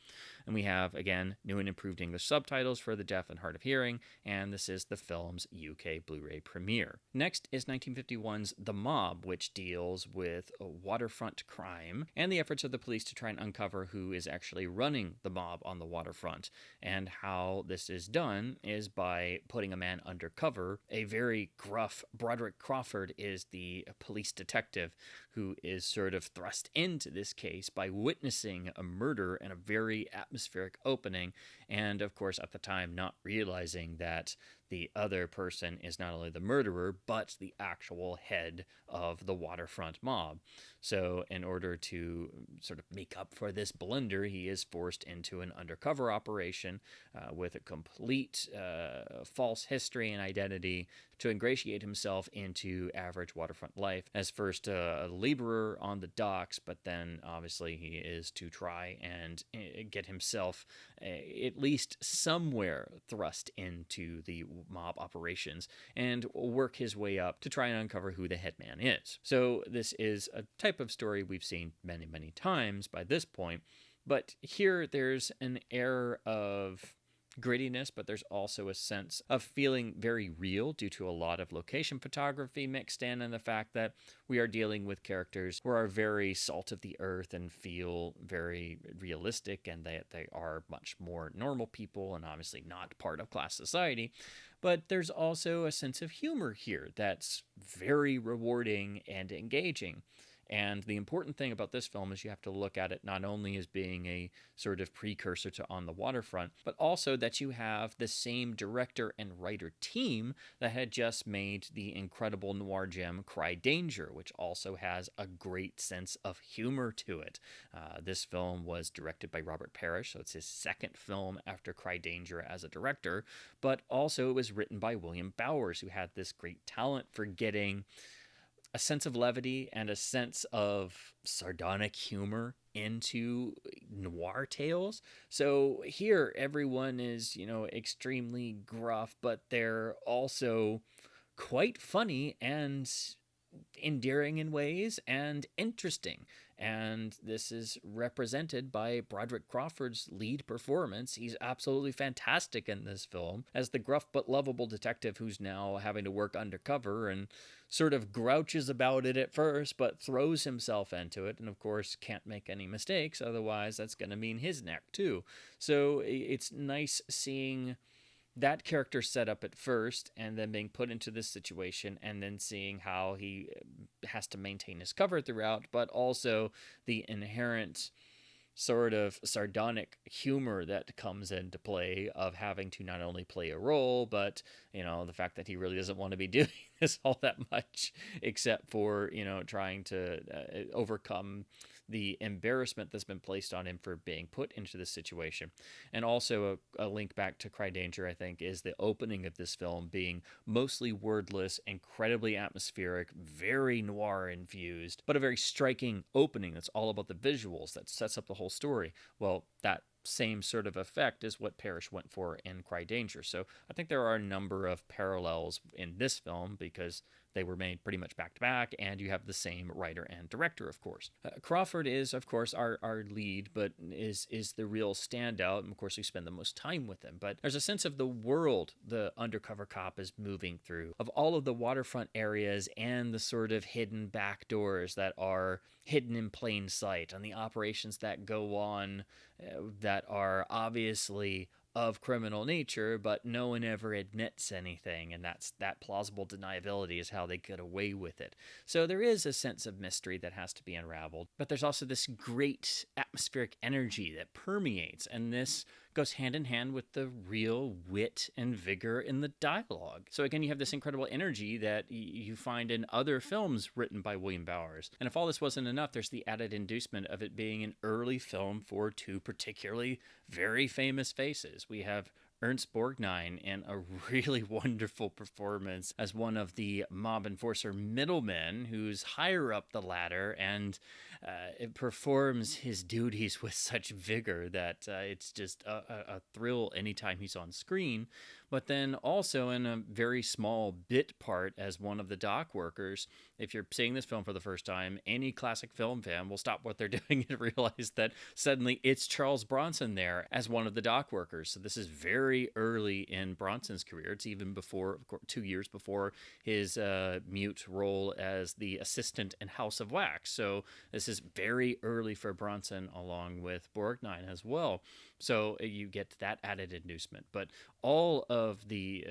And we have, again, new and improved English subtitles for the deaf and hard of hearing, and this is the film's UK Blu-ray premiere. Next is 1951's The Mob, which deals with a waterfront crime and the efforts of the police to try and uncover who is actually running the mob on the waterfront. And how this is done is by putting a man undercover. A very gruff Broderick Crawford is the police detective who is sort of thrust into this case by witnessing a murder and a very atmospheric opening, and of course at the time not realizing that the other person is not only the murderer, but the actual head of the waterfront mob. So in order to sort of make up for this blunder, he is forced into an undercover operation with a complete false history and identity to ingratiate himself into average waterfront life as first a laborer on the docks, but then obviously he is to try and get himself at least somewhere thrust into the mob operations and work his way up to try and uncover who the headman is. So this is a type of story we've seen many, many times by this point, but here there's an air of grittiness, but there's also a sense of feeling very real due to a lot of location photography mixed in, and the fact that we are dealing with characters who are very salt of the earth and feel very realistic, and that they are much more normal people and obviously not part of class society. But there's also a sense of humor here that's very rewarding and engaging. And the important thing about this film is you have to look at it not only as being a sort of precursor to On the Waterfront, but also that you have the same director and writer team that had just made the incredible noir gem Cry Danger, which also has a great sense of humor to it. This film was directed by Robert Parrish, so it's his second film after Cry Danger as a director, but also it was written by William Bowers, who had this great talent for getting a sense of levity and a sense of sardonic humor into noir tales. So here, everyone is, extremely gruff, but they're also quite funny and endearing in ways and interesting. And this is represented by Broderick Crawford's lead performance. He's absolutely fantastic in this film as the gruff but lovable detective who's now having to work undercover and sort of grouches about it at first, but throws himself into it and, of course, can't make any mistakes. Otherwise, that's going to mean his neck, too. So it's nice seeing that character set up at first and then being put into this situation and then seeing how he has to maintain his cover throughout, but also the inherent sort of sardonic humor that comes into play of having to not only play a role, but, the fact that he really doesn't want to be doing this all that much, except for, trying to overcome the embarrassment that's been placed on him for being put into this situation. And also a link back to Cry Danger, I think, is the opening of this film being mostly wordless, incredibly atmospheric, very noir infused, but a very striking opening that's all about the visuals that sets up the whole story. Well, that same sort of effect is what Parrish went for in Cry Danger. So I think there are a number of parallels in this film because they were made pretty much back to back, and you have the same writer and director, of course. Crawford is, of course, our lead, but is the real standout. And of course, we spend the most time with him. But there's a sense of the world the undercover cop is moving through, of all of the waterfront areas and the sort of hidden back doors that are hidden in plain sight, and the operations that go on that are obviously of criminal nature, but no one ever admits anything, and that plausible deniability is how they get away with it. So there is a sense of mystery that has to be unraveled, but there's also this great atmospheric energy that permeates, and this goes hand in hand with the real wit and vigor in the dialogue. So again, you have this incredible energy that you find in other films written by William Bowers. And if all this wasn't enough, there's the added inducement of it being an early film for two particularly very famous faces. We have Ernst Borgnine in a really wonderful performance as one of the mob enforcer middlemen who's higher up the ladder and it performs his duties with such vigor that it's just a thrill anytime he's on screen. But then also in a very small bit part as one of the dock workers. If you're seeing this film for the first time, any classic film fan will stop what they're doing and realize that suddenly it's Charles Bronson there as one of the dock workers. So this is very early in Bronson's career. It's even before, 2 years before his mute role as the assistant in House of Wax. So this is very early for Bronson along with Borgnine as well. So you get that added inducement. But all of the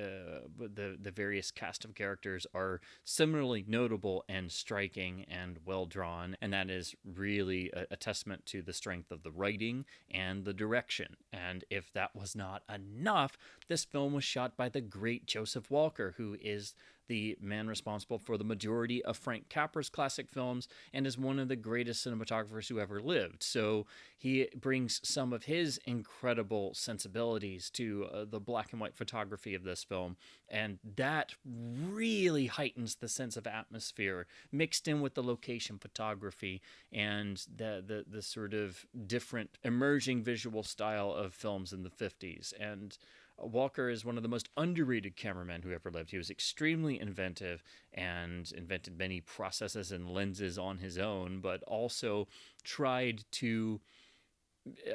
various cast of characters are similarly notable and striking and well drawn, and that is really a testament to the strength of the writing and the direction. And if that was not enough, this film was shot by the great Joseph Walker, who is the man responsible for the majority of Frank Capra's classic films and is one of the greatest cinematographers who ever lived. So he brings some of his incredible sensibilities to the black and white photography of this film, and that really heightens the sense of atmosphere mixed in with the location photography and the sort of different emerging visual style of films in the 50s. And Walker is one of the most underrated cameramen who ever lived. He was extremely inventive and invented many processes and lenses on his own, but also tried to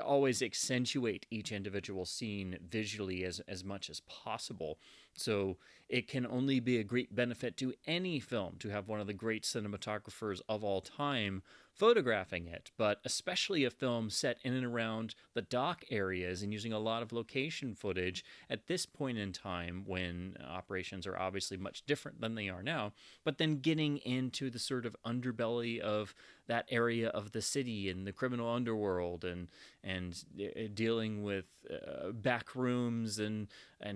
always accentuate each individual scene visually as much as possible. So it can only be a great benefit to any film to have one of the great cinematographers of all time photographing it, but especially a film set in and around the dock areas and using a lot of location footage at this point in time when operations are obviously much different than they are now, but then getting into the sort of underbelly of that area of the city and the criminal underworld, and dealing with back rooms and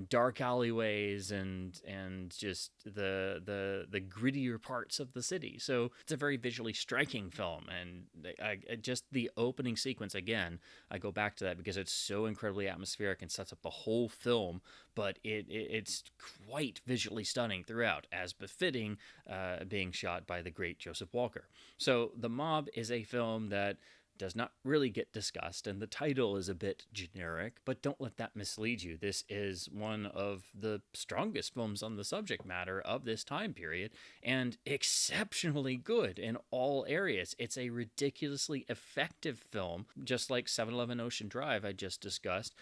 dark alleyways and just the grittier parts of the city. So it's a very visually striking film, and just the opening sequence, again, I go back to that because it's so incredibly atmospheric and sets up the whole film, but it's quite visually stunning throughout, as befitting being shot by the great Joseph Walker. So The Mob is a film that does not really get discussed, and the title is a bit generic, but don't let that mislead you. This is one of the strongest films on the subject matter of this time period, and exceptionally good in all areas. It's a ridiculously effective film, just like 7-Eleven Ocean Drive I just discussed,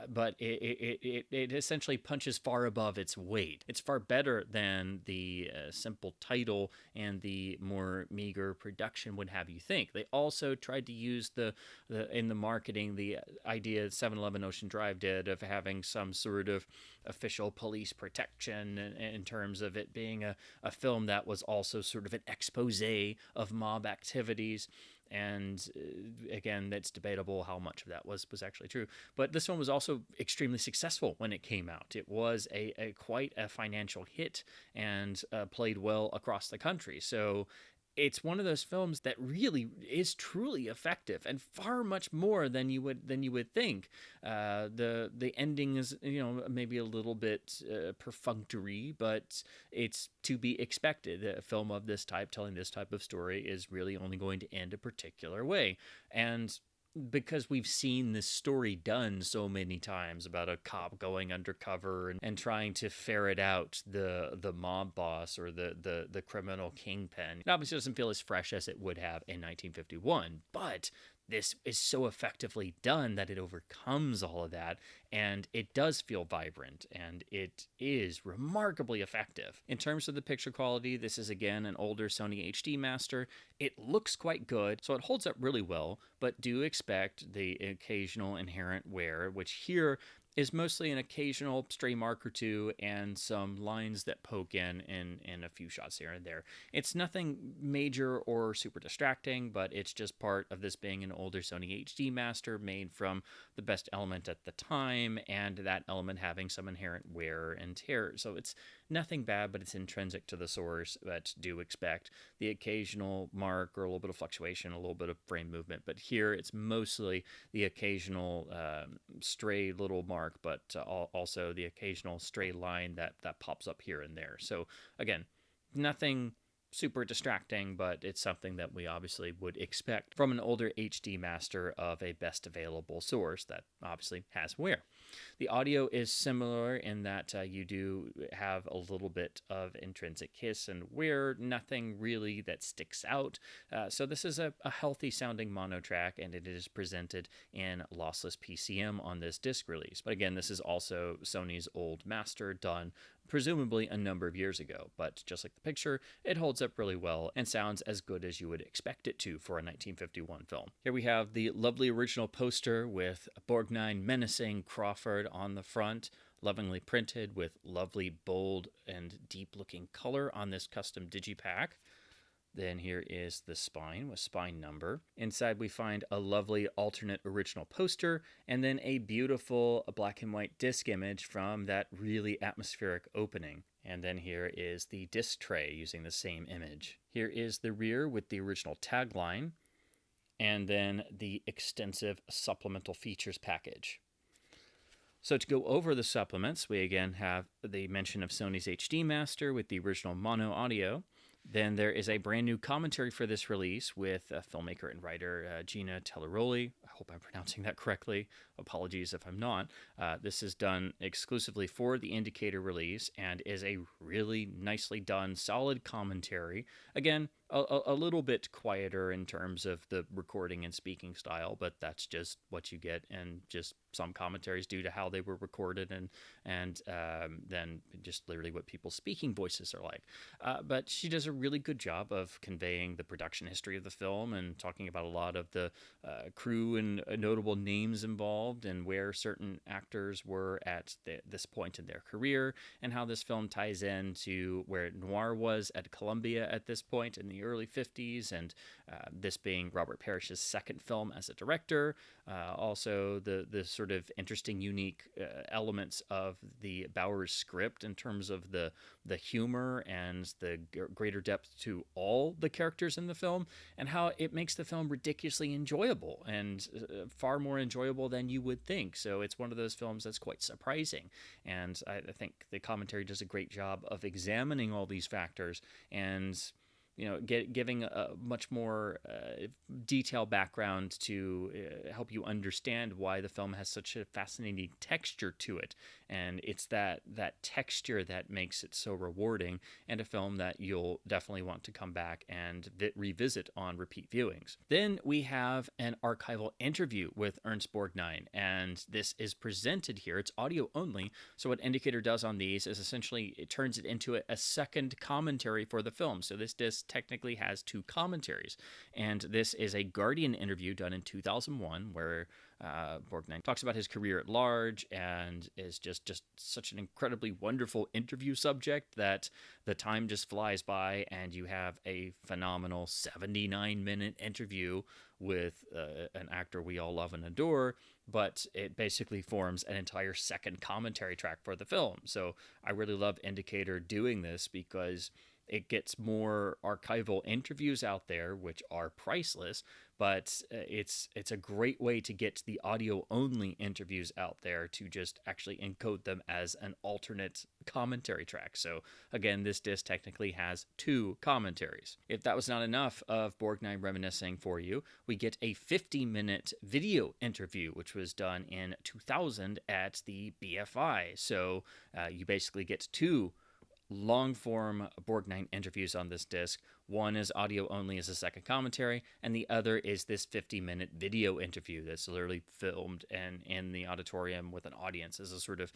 but it essentially punches far above its weight. It's far better than the simple title and the more meager production would have you think. They also tried to use the in the marketing the idea 7-Eleven Ocean Drive did of having some sort of official police protection in terms of it being a film that was also sort of an expose of mob activities. And again, that's debatable how much of that was actually true. But this one was also extremely successful when it came out. It was a quite a financial hit and played well across the country. So it's one of those films that really is truly effective, and far much more than you would think. The ending is, maybe a little bit perfunctory, but it's to be expected. A film of this type, telling this type of story, is really only going to end a particular way. And because we've seen this story done so many times about a cop going undercover and trying to ferret out the mob boss or the criminal kingpin, it obviously doesn't feel as fresh as it would have in 1951, but this is so effectively done that it overcomes all of that, and it does feel vibrant, and it is remarkably effective. In terms of the picture quality, this is again an older Sony HD Master. It looks quite good, so it holds up really well, but do expect the occasional inherent wear, which here is mostly an occasional stray mark or two and some lines that poke in a few shots here and there. It's nothing major or super distracting, but it's just part of this being an older Sony HD Master made from the best element at the time, and that element having some inherent wear and tear. So it's nothing bad, but it's intrinsic to the source. But do expect the occasional mark or a little bit of fluctuation, a little bit of frame movement. But here it's mostly the occasional stray little mark, but also the occasional stray line that pops up here and there. So again, nothing super distracting, but it's something that we obviously would expect from an older HD Master of a best available source that obviously has wear. The audio is similar in that you do have a little bit of intrinsic hiss and wear, nothing really that sticks out. So this is a healthy sounding mono track, and it is presented in lossless PCM on this disc release. But again, this is also Sony's old master done presumably a number of years ago, but just like the picture, it holds up really well and sounds as good as you would expect it to for a 1951 film. Here we have the lovely original poster with Borgnine menacing Crawford on the front, lovingly printed with lovely bold and deep looking color on this custom digipack. Then here is the spine with spine number. Inside we find a lovely alternate original poster, and then a beautiful black and white disc image from that really atmospheric opening. And then here is the disc tray using the same image. Here is the rear with the original tagline, and then the extensive supplemental features package. So to go over the supplements, we again have the mention of Sony's HD Master with the original mono audio. Then there is a brand new commentary for this release with filmmaker and writer Gina Telleroli. I hope I'm pronouncing that correctly. Apologies if I'm not. This is done exclusively for the Indicator release and is a really nicely done, solid commentary. Again, a little bit quieter in terms of the recording and speaking style, but that's just what you get, and just some commentaries due to how they were recorded, and then just literally what people's speaking voices are like. But she does a really good job of conveying the production history of the film and talking about a lot of the crew and notable names involved, and where certain actors were at this point in their career, and how this film ties into where noir was at Columbia at this point in the early 50s, and this being Robert Parrish's second film as a director. Also, the sort of interesting, unique elements of the Bowers script in terms of the humor and the greater depth to all the characters in the film, and how it makes the film ridiculously enjoyable, and far more enjoyable than you would think. So it's one of those films that's quite surprising, and I think the commentary does a great job of examining all these factors, and giving a much more detailed background to help you understand why the film has such a fascinating texture to it. And it's that texture that makes it so rewarding, and a film that you'll definitely want to come back and revisit on repeat viewings. Then we have an archival interview with Ernst Borgnine, and this is presented here. It's audio only, so what Indicator does on these is essentially it turns it into a second commentary for the film. So this disc technically has two commentaries, and this is a Guardian interview done in 2001 where Borgnine talks about his career at large, and is just such an incredibly wonderful interview subject that the time just flies by, and you have a phenomenal 79-minute interview with an actor we all love and adore, but it basically forms an entire second commentary track for the film. So I really love Indicator doing this, because it gets more archival interviews out there, which are priceless, but it's a great way to get the audio-only interviews out there to just actually encode them as an alternate commentary track. So again, this disc technically has two commentaries. If that was not enough of Borgnine reminiscing for you, we get a 50-minute video interview, which was done in 2000 at the BFI. So you basically get two long-form Borgnine interviews on this disc. One is audio only as a second commentary, and the other is this 50-minute video interview that's literally filmed and in the auditorium with an audience as a sort of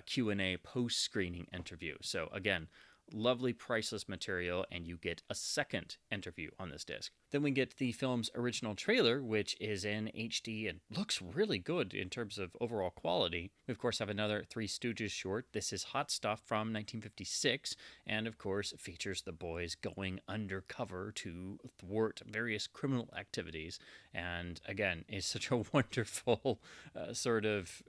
Q&A post-screening interview. So again, lovely, priceless material, and you get a second interview on this disc. Then we get the film's original trailer, which is in HD and looks really good in terms of overall quality. We, of course, have another Three Stooges short. This is Hot Stuff from 1956, and, of course, features the boys going undercover to thwart various criminal activities. And, again, is such a wonderful sort of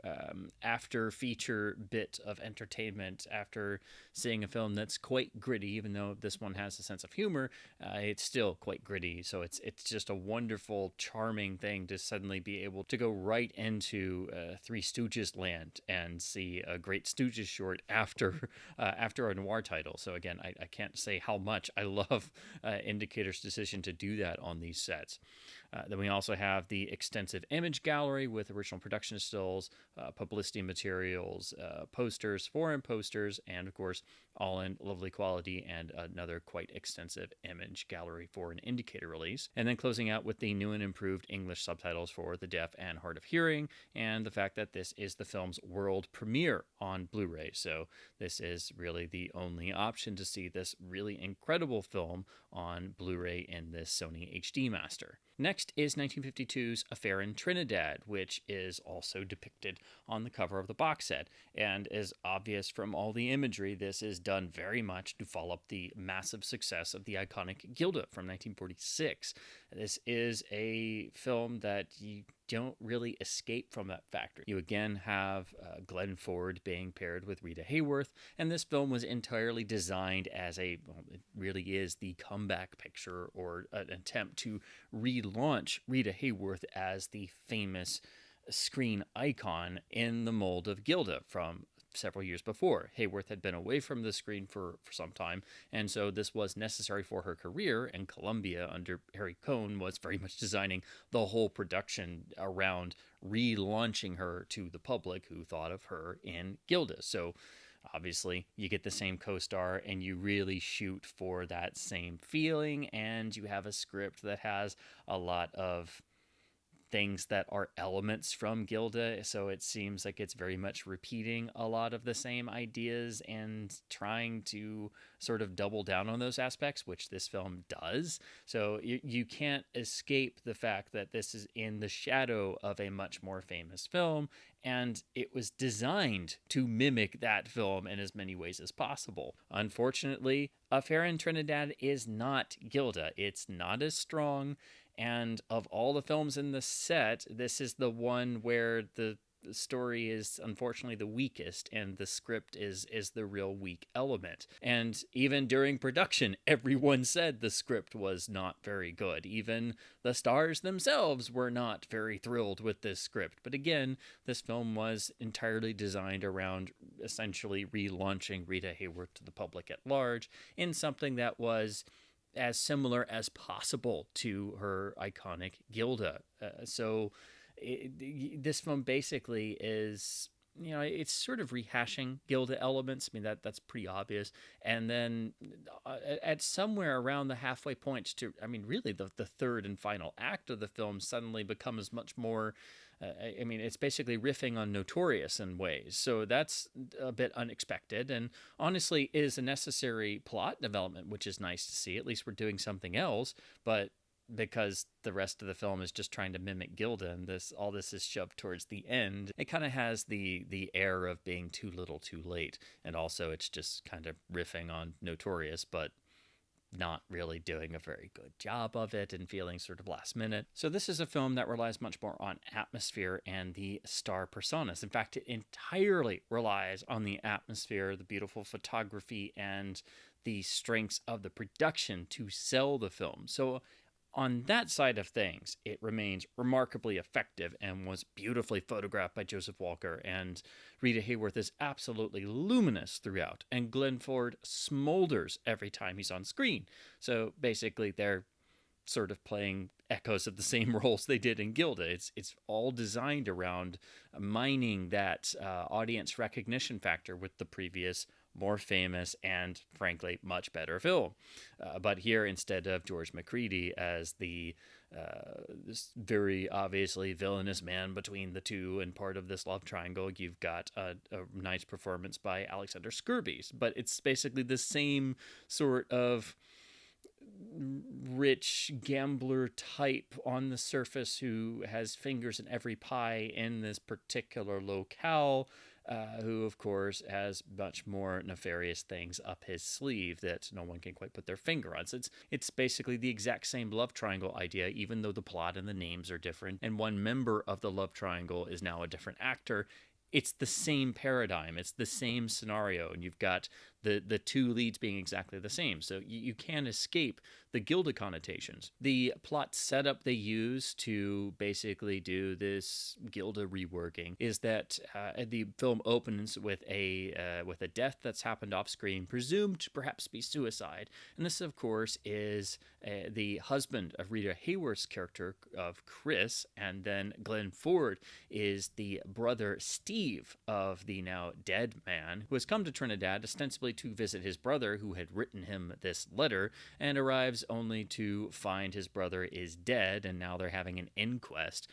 after-feature bit of entertainment after seeing a film that's quite gritty. Even though this one has a sense of humor, it's still quite gritty. So it's just a wonderful, charming thing to suddenly be able to go right into Three Stooges land and see a great Stooges short after a noir title. So again, I can't say how much I love Indicator's decision to do that on these sets. Then we also have the extensive image gallery with original production stills, publicity materials, posters, foreign posters, and of course, all in lovely quality, and another quite extensive image gallery for an Indicator release. And then closing out with the new and improved English subtitles for the deaf and hard of hearing, and the fact that this is the film's world premiere on Blu-ray. So this is really the only option to see this really incredible film on Blu-ray in this Sony HD Master. Next is 1952's Affair in Trinidad, which is also depicted on the cover of the box set. And is obvious from all the imagery, this is done very much to follow up the massive success of the iconic Gilda from 1946. This is a film that you don't really escape from that factor. You again have Glenn Ford being paired with Rita Hayworth, and this film was entirely designed as it really is the comeback picture, or an attempt to relaunch Rita Hayworth as the famous screen icon in the mold of Gilda from several years before. Hayworth had been away from the screen for some time, and so this was necessary for her career, and Columbia under Harry Cohn was very much designing the whole production around relaunching her to the public who thought of her in Gilda. So obviously you get the same co-star and you really shoot for that same feeling, and you have a script that has a lot of things that are elements from Gilda, so it seems like it's very much repeating a lot of the same ideas and trying to sort of double down on those aspects, which this film does. So you can't escape the fact that this is in the shadow of a much more famous film, and it was designed to mimic that film in as many ways as possible. Unfortunately, Affair in Trinidad is not Gilda. It's not as strong, and of all the films in the set, this is the one where the story is unfortunately the weakest, and the script is the real weak element. And even during production, everyone said the script was not very good. Even the stars themselves were not very thrilled with this script. But again, this film was entirely designed around essentially relaunching Rita Hayworth to the public at large in something that was as similar as possible to her iconic Gilda. This film basically is, it's sort of rehashing Gilda elements. I mean, that's pretty obvious. And then at somewhere around the halfway point to, really the third and final act of the film suddenly becomes much more, it's basically riffing on Notorious in ways. So that's a bit unexpected, and honestly is a necessary plot development, which is nice to see. At least we're doing something else, but because the rest of the film is just trying to mimic Gilda, and all this is shoved towards the end, it kind of has the air of being too little too late. And also it's just kind of riffing on Notorious, but not really doing a very good job of it and feeling sort of last minute. So this is a film that relies much more on atmosphere and the star personas. In fact, it entirely relies on the atmosphere, the beautiful photography, and the strengths of the production to sell the film. So on that side of things, it remains remarkably effective and was beautifully photographed by Joseph Walker, and Rita Hayworth is absolutely luminous throughout, and Glenn Ford smolders every time he's on screen. So basically, they're sort of playing echoes of the same roles they did in Gilda. It's all designed around mining that audience recognition factor with the previous, more famous, and frankly much better film. But here, instead of George McCready as this very obviously villainous man between the two and part of this love triangle, you've got a nice performance by Alexander Scourby. But it's basically the same sort of rich gambler type on the surface who has fingers in every pie in this particular locale, who of course has much more nefarious things up his sleeve that no one can quite put their finger on. So it's basically the exact same love triangle idea, even though the plot and the names are different, and one member of the love triangle is now a different actor. It's the same paradigm. It's the same scenario, and you've got the two leads being exactly the same. So you can't escape the Gilda connotations. The plot setup they use to basically do this Gilda reworking is that the film opens with a death that's happened off screen, presumed to perhaps be suicide. And this, of course, is the husband of Rita Hayworth's character of Chris, and then Glenn Ford is the brother Steve of the now dead man, who has come to Trinidad ostensibly to visit his brother who had written him this letter, and arrives only to find his brother is dead, and now they're having an inquest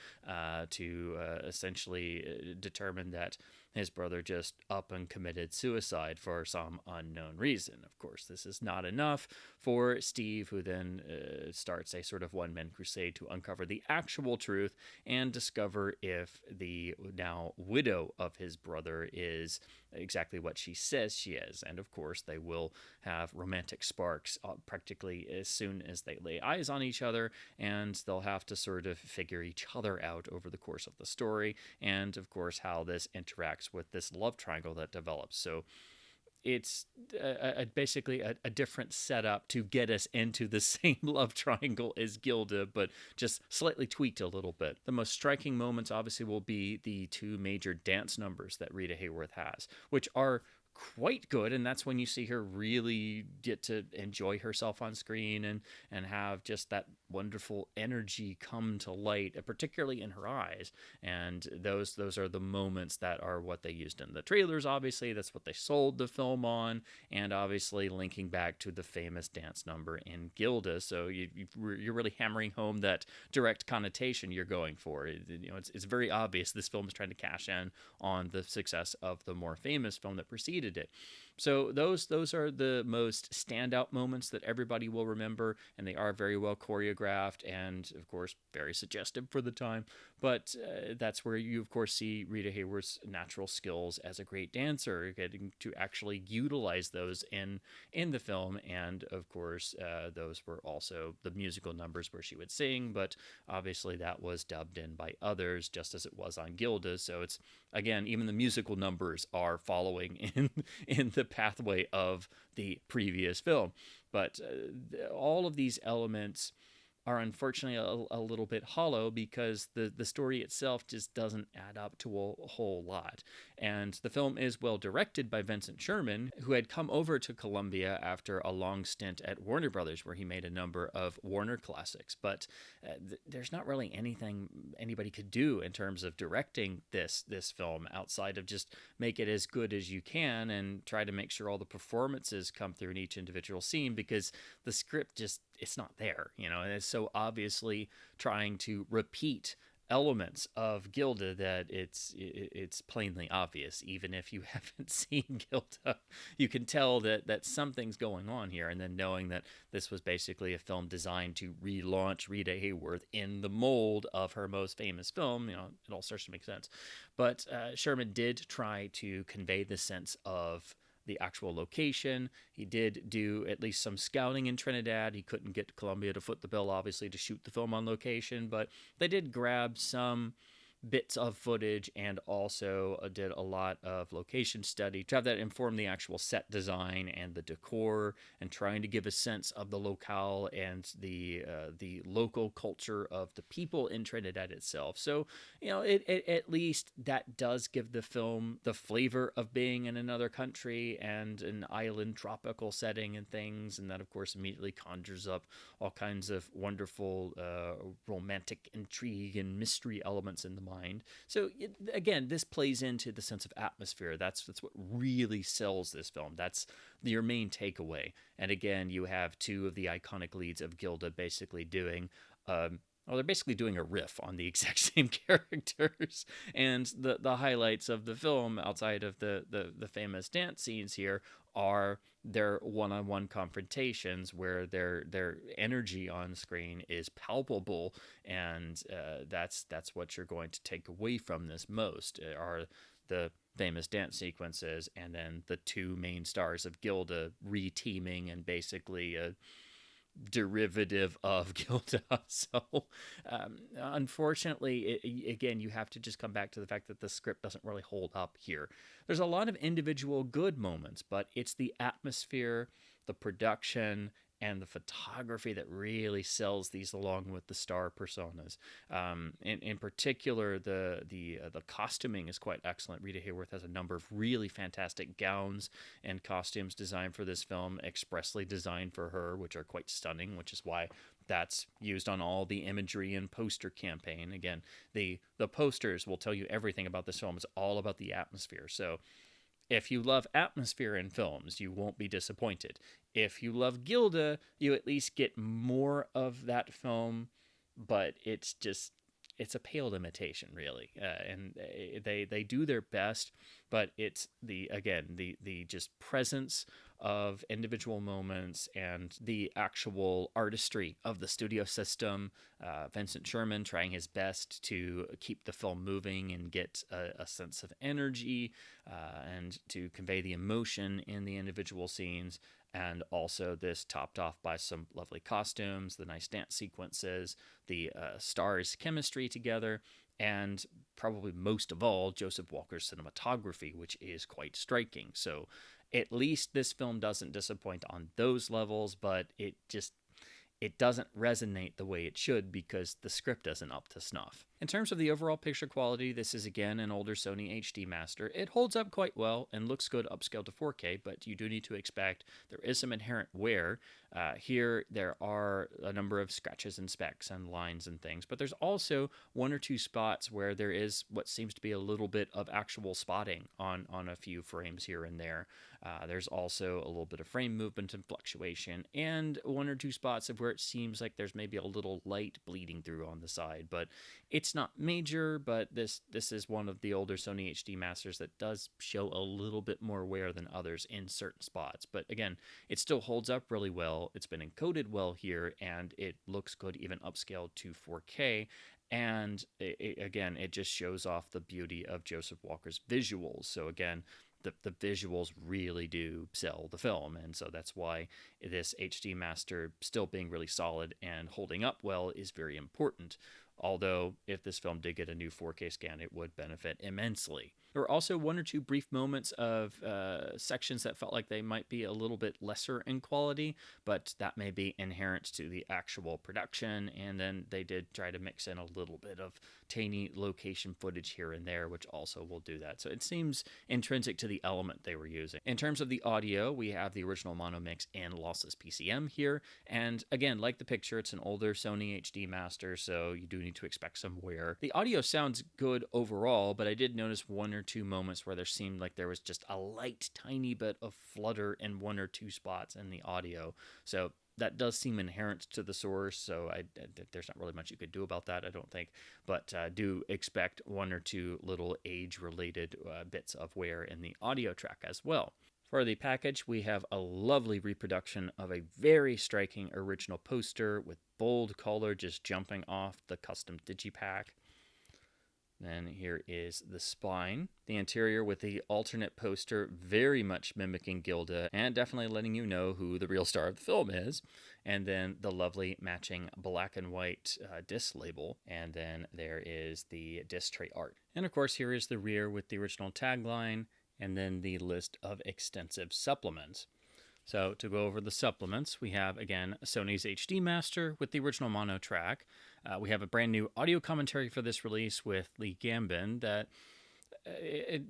to essentially determine that his brother just up and committed suicide for some unknown reason. Of course, this is not enough for Steve, who then starts a sort of one-man crusade to uncover the actual truth and discover if the now widow of his brother is exactly what she says she is. And of course, they will have romantic sparks practically as soon as they lay eyes on each other, and they'll have to sort of figure each other out over the course of the story, and of course how this interacts with this love triangle that develops. So it's basically a different setup to get us into the same love triangle as Gilda, but just slightly tweaked a little bit. The most striking moments obviously will be the two major dance numbers that Rita Hayworth has, which are quite good, and that's when you see her really get to enjoy herself on screen and have just that wonderful energy come to light, particularly in her eyes. And those are the moments that are what they used in the trailers. Obviously, that's what they sold the film on, and obviously linking back to the famous dance number in Gilda. So you're really hammering home that direct connotation you're going for. It's very obvious this film is trying to cash in on the success of the more famous film that preceded it. So those are the most standout moments that everybody will remember, and they are very well choreographed and, of course, very suggestive for the time. But that's where you, of course, see Rita Hayworth's natural skills as a great dancer, getting to actually utilize those in the film. And, of course, those were also the musical numbers where she would sing, but obviously that was dubbed in by others, just as it was on Gilda. So it's, again, even the musical numbers are following in the pathway of the previous film. But all of these elements are unfortunately a little bit hollow because the story itself just doesn't add up to a whole lot. And the film is well directed by Vincent Sherman, who had come over to Columbia after a long stint at Warner Brothers, where he made a number of Warner classics. But there's not really anything anybody could do in terms of directing this film outside of just make it as good as you can and try to make sure all the performances come through in each individual scene, because the script just, it's not there, and it's so obviously trying to repeat elements of Gilda that it's plainly obvious. Even if you haven't seen Gilda, you can tell that something's going on here. And then knowing that this was basically a film designed to relaunch Rita Hayworth in the mold of her most famous film, it all starts to make sense. But Sherman did try to convey the sense of the actual location. He did do at least some scouting in Trinidad. He couldn't get Columbia to foot the bill, obviously, to shoot the film on location, but they did grab some bits of footage and also did a lot of location study to have that inform the actual set design and the decor, and trying to give a sense of the locale and the local culture of the people in Trinidad itself. So it at least that does give the film the flavor of being in another country and an island tropical setting and things, and that of course immediately conjures up all kinds of wonderful romantic intrigue and mystery elements in the mind. So again, this plays into the sense of atmosphere. That's what really sells this film. That's your main takeaway. And again, you have two of the iconic leads of Gilda basically doing they're basically doing a riff on the exact same characters. And the highlights of the film, outside of the famous dance scenes here, are their one-on-one confrontations where their energy on screen is palpable. And that's what you're going to take away from this most, are the famous dance sequences and then the two main stars of Gilda re-teaming and basically derivative of Gilda. So unfortunately, again, you have to just come back to the fact that the script doesn't really hold up here. There's a lot of individual good moments, but it's the atmosphere, the production, and the photography that really sells these along with the star personas. In particular, the costuming is quite excellent. Rita Hayworth has a number of really fantastic gowns and costumes designed for this film, expressly designed for her, which are quite stunning, which is why that's used on all the imagery and poster campaign. Again, the posters will tell you everything about this film. It's all about the atmosphere. So if you love atmosphere in films, you won't be disappointed. If you love Gilda, you at least get more of that film, but it's a pale imitation, really. And they do their best, but it's the just presence of individual moments and the actual artistry of the studio system. Vincent Sherman trying his best to keep the film moving and get a sense of energy and to convey the emotion in the individual scenes. And also this topped off by some lovely costumes, the nice dance sequences, the stars' chemistry together, and probably most of all, Joseph Walker's cinematography, which is quite striking. So at least this film doesn't disappoint on those levels, but it doesn't resonate the way it should because the script isn't up to snuff. In terms of the overall picture quality, this is again an older Sony HD Master. It holds up quite well and looks good upscaled to 4K, but you do need to expect there is some inherent wear. Here, there are a number of scratches and specks and lines and things, but there's also one or two spots where there is what seems to be a little bit of actual spotting on a few frames here and there. There's also a little bit of frame movement and fluctuation, and one or two spots of where it seems like there's maybe a little light bleeding through on the side, but it's not major. But this is one of the older Sony HD Masters that does show a little bit more wear than others in certain spots. But again, it still holds up really well. It's been encoded well here, and it looks good even upscaled to 4K. And again, it just shows off the beauty of Joseph Walker's visuals. So again, the visuals really do sell the film, and so that's why this HD Master still being really solid and holding up well is very important. Although, if this film did get a new 4K scan, it would benefit immensely. There were also one or two brief moments of sections that felt like they might be a little bit lesser in quality, but that may be inherent to the actual production. And then they did try to mix in a little bit of tiny location footage here and there, which also will do that. So it seems intrinsic to the element they were using. In terms of the audio, we have the original mono mix and lossless PCM here. And again, like the picture, it's an older Sony HD Master, so you do need to expect some wear. The audio sounds good overall, but I did notice one or two moments where there seemed like there was just a light, tiny bit of flutter in one or two spots in the audio. So that does seem inherent to the source, so there's not really much you could do about that, I don't think. But do expect one or two little age-related bits of wear in the audio track as well. For the package, we have a lovely reproduction of a very striking original poster with bold color just jumping off the custom digipack. Then here is the spine. The interior with the alternate poster very much mimicking Gilda and definitely letting you know who the real star of the film is. And then the lovely matching black and white disc label. And then there is the disc tray art. And of course, here is the rear with the original tagline and then the list of extensive supplements. So to go over the supplements, we have, again, Sony's HD Master with the original mono track. We have a brand new audio commentary for this release with Lee Gambin that,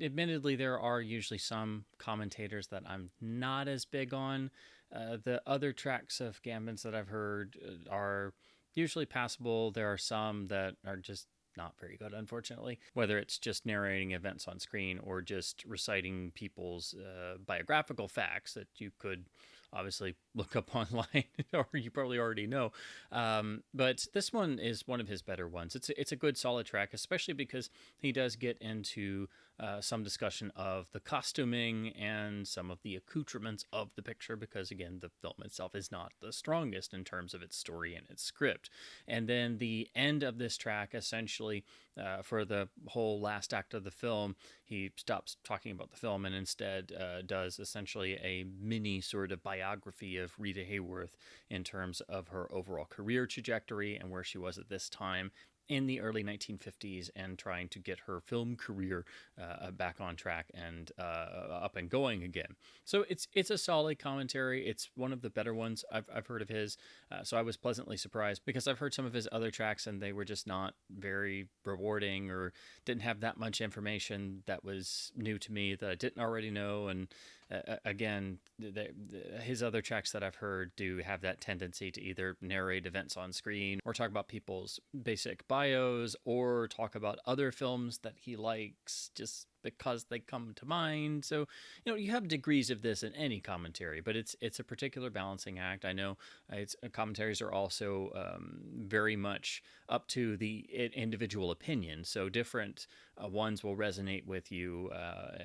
admittedly, there are usually some commentators that I'm not as big on. The other tracks of Gambin's that I've heard are usually passable. There are some that are just not very good, unfortunately, whether it's just narrating events on screen or just reciting people's biographical facts that you could obviously look up online or you probably already know. But this one is one of his better ones. It's a good solid track, especially because he does get into some discussion of the costuming and some of the accoutrements of the picture, because again, the film itself is not the strongest in terms of its story and its script. And then the end of this track, essentially, for the whole last act of the film, he stops talking about the film and instead does essentially a mini sort of biography of Rita Hayworth in terms of her overall career trajectory and where she was at this time in the early 1950s and trying to get her film career back on track and up and going again. So it's a solid commentary. It's one of the better ones I've heard of his. So I was pleasantly surprised because I've heard some of his other tracks and they were just not very rewarding or didn't have that much information that was new to me that I didn't already know. And again, his other tracks that I've heard do have that tendency to either narrate events on screen or talk about people's basic bios or talk about other films that he likes just because they come to mind. So, you have degrees of this in any commentary, but it's a particular balancing act. I know commentaries are also very much up to the individual opinion. So different ones will resonate with you,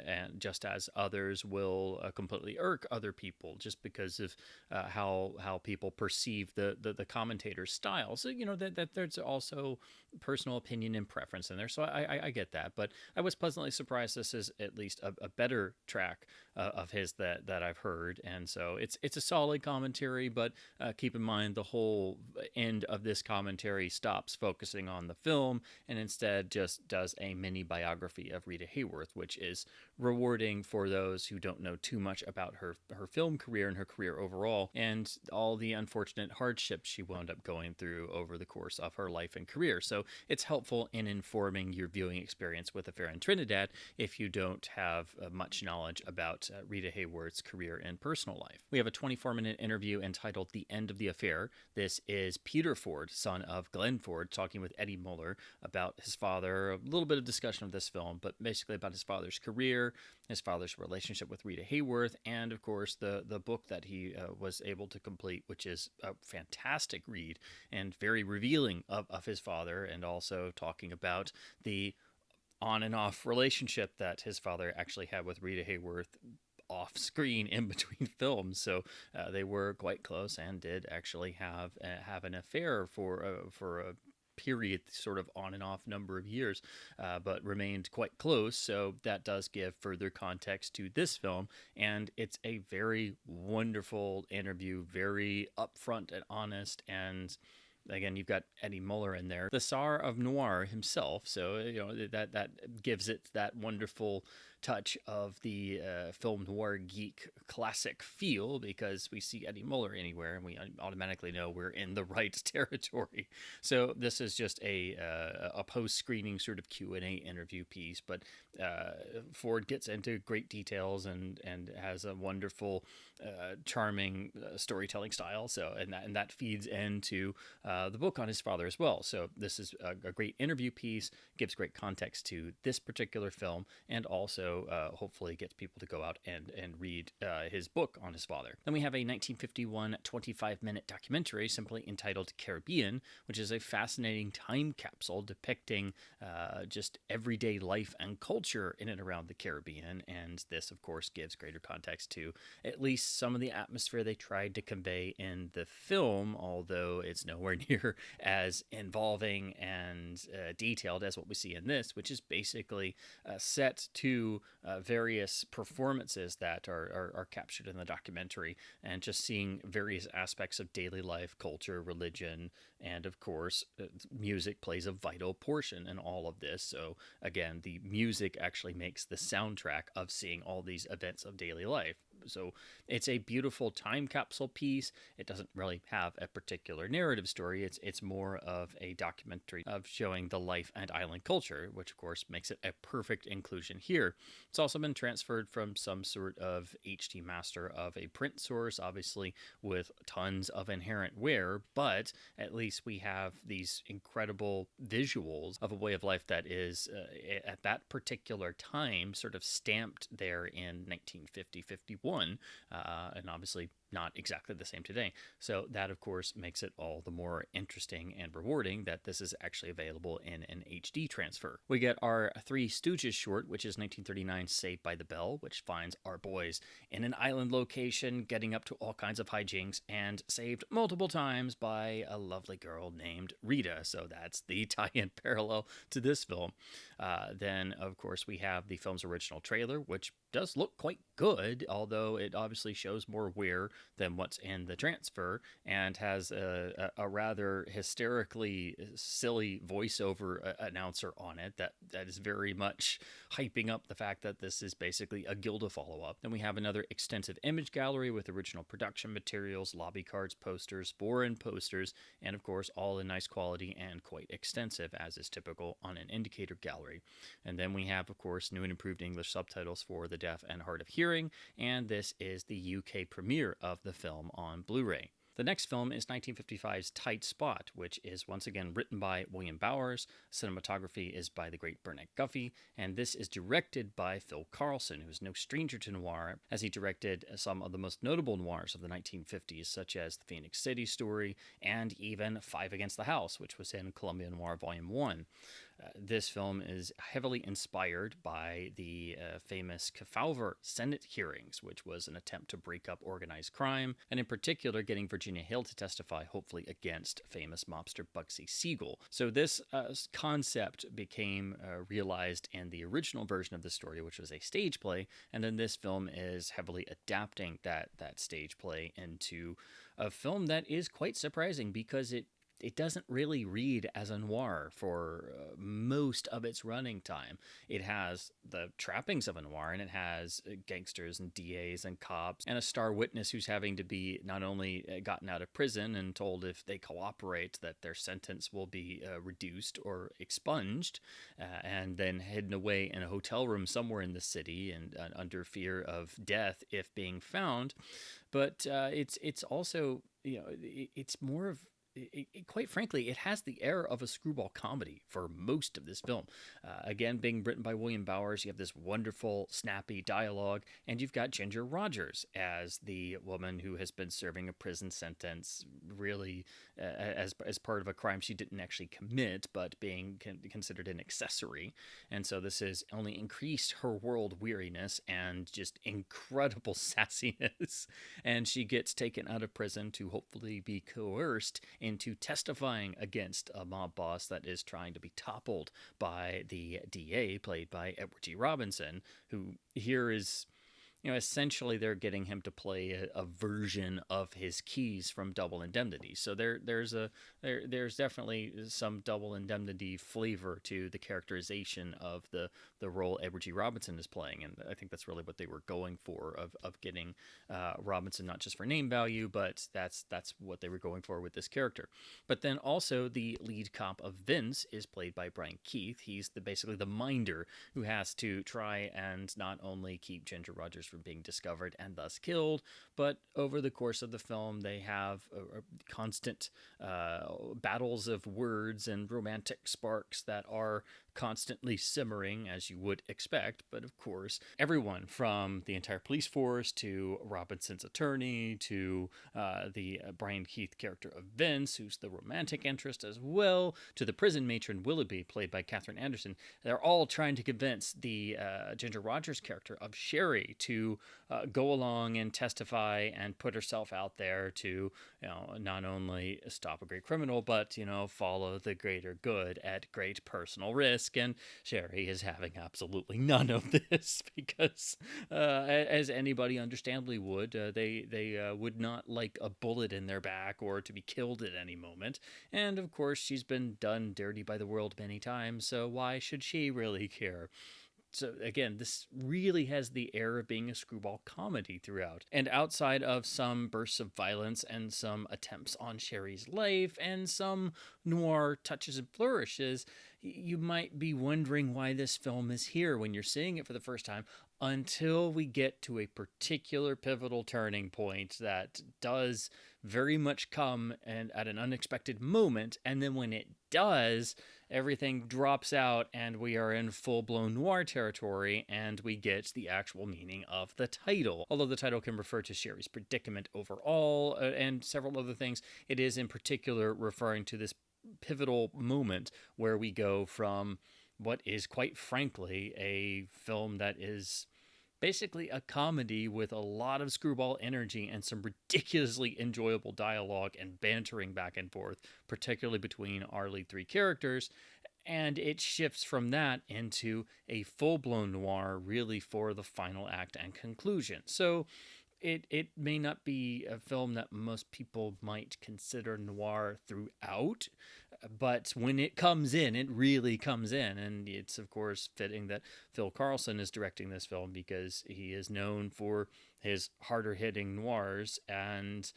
and just as others will completely irk other people, just because of how people perceive the commentator's style. So that there's also personal opinion and preference in there. So I get that, but I was pleasantly surprised this is at least a better track of his that I've heard, and so it's a solid commentary. But keep in mind the whole end of this commentary stops focusing on the film and instead just does a mini biography of Rita Hayworth, which is rewarding for those who don't know too much about her film career and her career overall, and all the unfortunate hardships she wound up going through over the course of her life and career. So it's helpful in informing your viewing experience with Affair in Trinidad if you don't have much knowledge about Rita Hayworth's career and personal life. We have a 24-minute interview entitled The End of the Affair. This is Peter Ford, son of Glenn Ford, talking with Eddie Muller about his father, a little bit of discussion of this film, but basically about his father's career, his father's relationship with Rita Hayworth, and of course the book that he was able to complete, which is a fantastic read and very revealing of his father, and also talking about the on and off relationship that his father actually had with Rita Hayworth off screen in between films. So they were quite close and did actually have an affair for a period, sort of on and off number of years, but remained quite close. So that does give further context to this film, and it's a very wonderful interview, very upfront and honest. And again, you've got Eddie Muller in there, the Tsar of Noir himself. So that gives it that wonderful touch of the film noir geek classic feel, because we see Eddie Muller anywhere and we automatically know we're in the right territory. So this is just a post-screening sort of Q&A interview piece, but Ford gets into great details and has a wonderful, charming storytelling style. So and that feeds into the book on his father as well. So this is a great interview piece, gives great context to this particular film, and also hopefully gets people to go out and read his book on his father. Then we have a 1951 25-minute documentary simply entitled Caribbean, which is a fascinating time capsule depicting just everyday life and culture in and around the Caribbean. And this, of course, gives greater context to at least some of the atmosphere they tried to convey in the film, although it's nowhere near as involving and detailed as what we see in this, which is basically set to various performances that are captured in the documentary, and just seeing various aspects of daily life, culture, religion, and of course music plays a vital portion in all of this. So again, the music actually makes the soundtrack of seeing all these events of daily life. So it's a beautiful time capsule piece. It doesn't really have a particular narrative story. It's more of a documentary of showing the life and island culture, which of course makes it a perfect inclusion here. It's also been transferred from some sort of HT master of a print source, obviously with tons of inherent wear, but at least we have these incredible visuals of a way of life that is at that particular time sort of stamped there in 1950-51. And obviously not exactly the same today. So that, of course, makes it all the more interesting and rewarding that this is actually available in an HD transfer. We get our Three Stooges short, which is 1939 Saved by the Bell, which finds our boys in an island location getting up to all kinds of hijinks and saved multiple times by a lovely girl named Rita. So that's the tie-in parallel to this film. Then, of course, we have the film's original trailer, which does look quite good, although it obviously shows more wear than what's in the transfer, and has a rather hysterically silly voiceover announcer on it that is very much hyping up the fact that this is basically a Gilda follow-up. Then we have another extensive image gallery with original production materials, lobby cards, posters, foreign posters, and of course all in nice quality and quite extensive, as is typical on an indicator gallery. And then we have, of course, new and improved English subtitles for the deaf and hard of hearing, and this is the UK premiere of the film on Blu-ray. The next film is 1955's Tight Spot, which is once again written by William Bowers. Cinematography is by the great Burnett Guffey, and this is directed by Phil Carlson, who is no stranger to noir, as he directed some of the most notable noirs of the 1950s, such as The Phoenix City Story, and even Five Against the House, which was in Columbia Noir Volume 1. This film is heavily inspired by the famous Kefauver Senate hearings, which was an attempt to break up organized crime, and in particular getting Virginia Hill to testify, hopefully against famous mobster Bugsy Siegel. So this concept became realized in the original version of the story, which was a stage play, and then this film is heavily adapting that stage play into a film that is quite surprising because it doesn't really read as a noir for most of its running time. It has the trappings of a noir, and it has gangsters and DAs and cops and a star witness who's having to be not only gotten out of prison and told if they cooperate that their sentence will be reduced or expunged, and then hidden away in a hotel room somewhere in the city and under fear of death if being found. But it's also, it's more of, quite frankly, it has the air of a screwball comedy for most of this film. Again, being written by William Bowers, you have this wonderful, snappy dialogue, and you've got Ginger Rogers as the woman who has been serving a prison sentence, really as part of a crime she didn't actually commit, but being considered an accessory. And so this has only increased her world weariness and just incredible sassiness. And she gets taken out of prison to hopefully be coerced into testifying against a mob boss that is trying to be toppled by the DA, played by Edward G. Robinson, who here is, essentially they're getting him to play a version of his Keys from Double Indemnity. So there's definitely some Double Indemnity flavor to the characterization of the role Edward G. Robinson is playing, and I think that's really what they were going for, of getting Robinson not just for name value, but that's what they were going for with this character. But then also the lead cop of Vince is played by Brian Keith. He's basically the minder who has to try and not only keep Ginger Rogers from being discovered and thus killed, but over the course of the film they have constant battles of words and romantic sparks that are constantly simmering, as you would expect. But of course, everyone from the entire police force to Robinson's attorney to the Brian Keith character of Vince, who's the romantic interest as well, to the prison matron Willoughby, played by Katherine Anderson, they're all trying to convince the Ginger Rogers character of Sherry to go along and testify and put herself out there to, not only stop a great criminal, but, follow the greater good at great personal risk. And Sherry is having absolutely none of this because, as anybody understandably would, they would not like a bullet in their back or to be killed at any moment. And of course, she's been done dirty by the world many times, so why should she really care? So again, this really has the air of being a screwball comedy throughout. And outside of some bursts of violence and some attempts on Sherry's life and some noir touches and flourishes, you might be wondering why this film is here when you're seeing it for the first time, until we get to a particular pivotal turning point that does very much come and at an unexpected moment. And then when it does, everything drops out and we are in full-blown noir territory, and we get the actual meaning of the title. Although the title can refer to Sherry's predicament overall and several other things, it is in particular referring to this pivotal moment where we go from what is quite frankly a film that is basically a comedy with a lot of screwball energy and some ridiculously enjoyable dialogue and bantering back and forth, particularly between our lead three characters. And it shifts from that into a full-blown noir, really, for the final act and conclusion. So it may not be a film that most people might consider noir throughout, but when it comes in, it really comes in. And it's, of course, fitting that Phil Carlson is directing this film because he is known for his harder-hitting noirs, and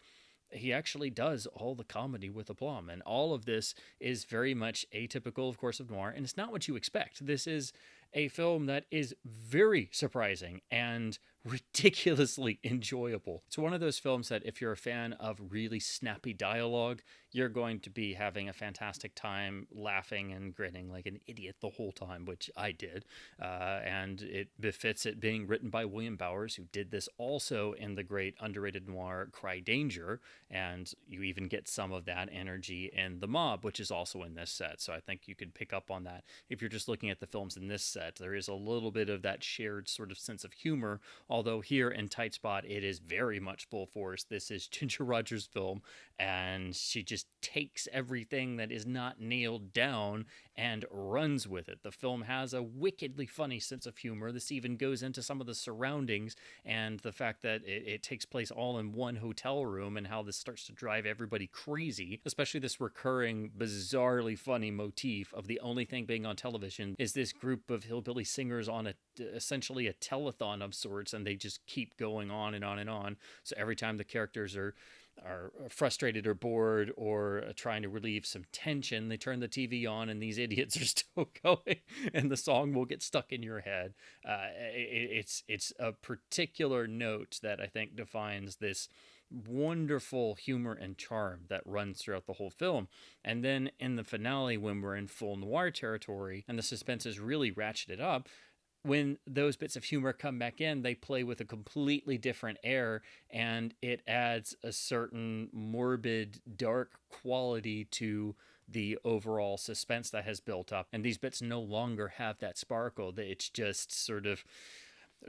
he actually does all the comedy with aplomb. And all of this is very much atypical, of course, of noir, and it's not what you expect. This is a film that is very surprising and ridiculously enjoyable. It's one of those films that if you're a fan of really snappy dialogue, you're going to be having a fantastic time laughing and grinning like an idiot the whole time, which I did. And it befits it being written by William Bowers, who did this also in the great underrated noir Cry Danger. And you even get some of that energy in The Mob, which is also in this set. So I think you could pick up on that if you're just looking at the films in this set. There is a little bit of that shared sort of sense of humor, although here in Tight Spot, it is very much full force. This is Ginger Rogers' film, and she just takes everything that is not nailed down and runs with it. The film has a wickedly funny sense of humor. This even goes into some of the surroundings and the fact that it takes place all in one hotel room and how this starts to drive everybody crazy, especially this recurring, bizarrely funny motif of the only thing being on television is this group of hillbilly singers on essentially a telethon of sorts, and they just keep going on and on and on. So every time the characters are frustrated or bored or trying to relieve some tension, they turn the TV on and these idiots are still going and the song will get stuck in your head. It's a particular note that I think defines this wonderful humor and charm that runs throughout the whole film. And then in the finale, when we're in full noir territory and the suspense is really ratcheted up, when those bits of humor come back in, they play with a completely different air, and it adds a certain morbid, dark quality to the overall suspense that has built up. And these bits no longer have that sparkle. It's just sort of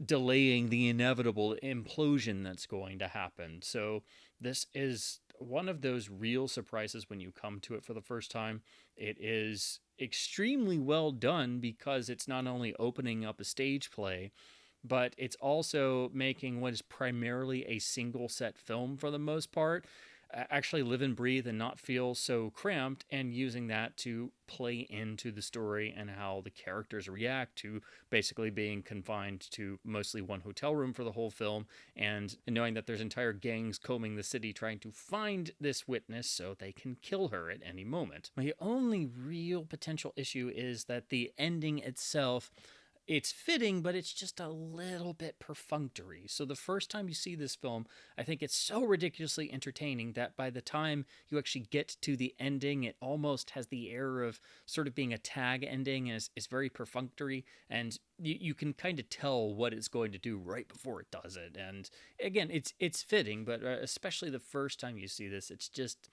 delaying the inevitable implosion that's going to happen. So this is one of those real surprises when you come to it for the first time. It is extremely well done because it's not only opening up a stage play, but it's also making what is primarily a single set film for the most part actually live and breathe and not feel so cramped, and using that to play into the story and how the characters react to basically being confined to mostly one hotel room for the whole film, and knowing that there's entire gangs combing the city trying to find this witness so they can kill her at any moment. My only real potential issue is that the ending itself, it's fitting, but it's just a little bit perfunctory. So the first time you see this film, I think it's so ridiculously entertaining that by the time you actually get to the ending, it almost has the air of sort of being a tag ending, and it's very perfunctory, and you can kind of tell what it's going to do right before it does it. And again, it's fitting, but especially the first time you see this, it's just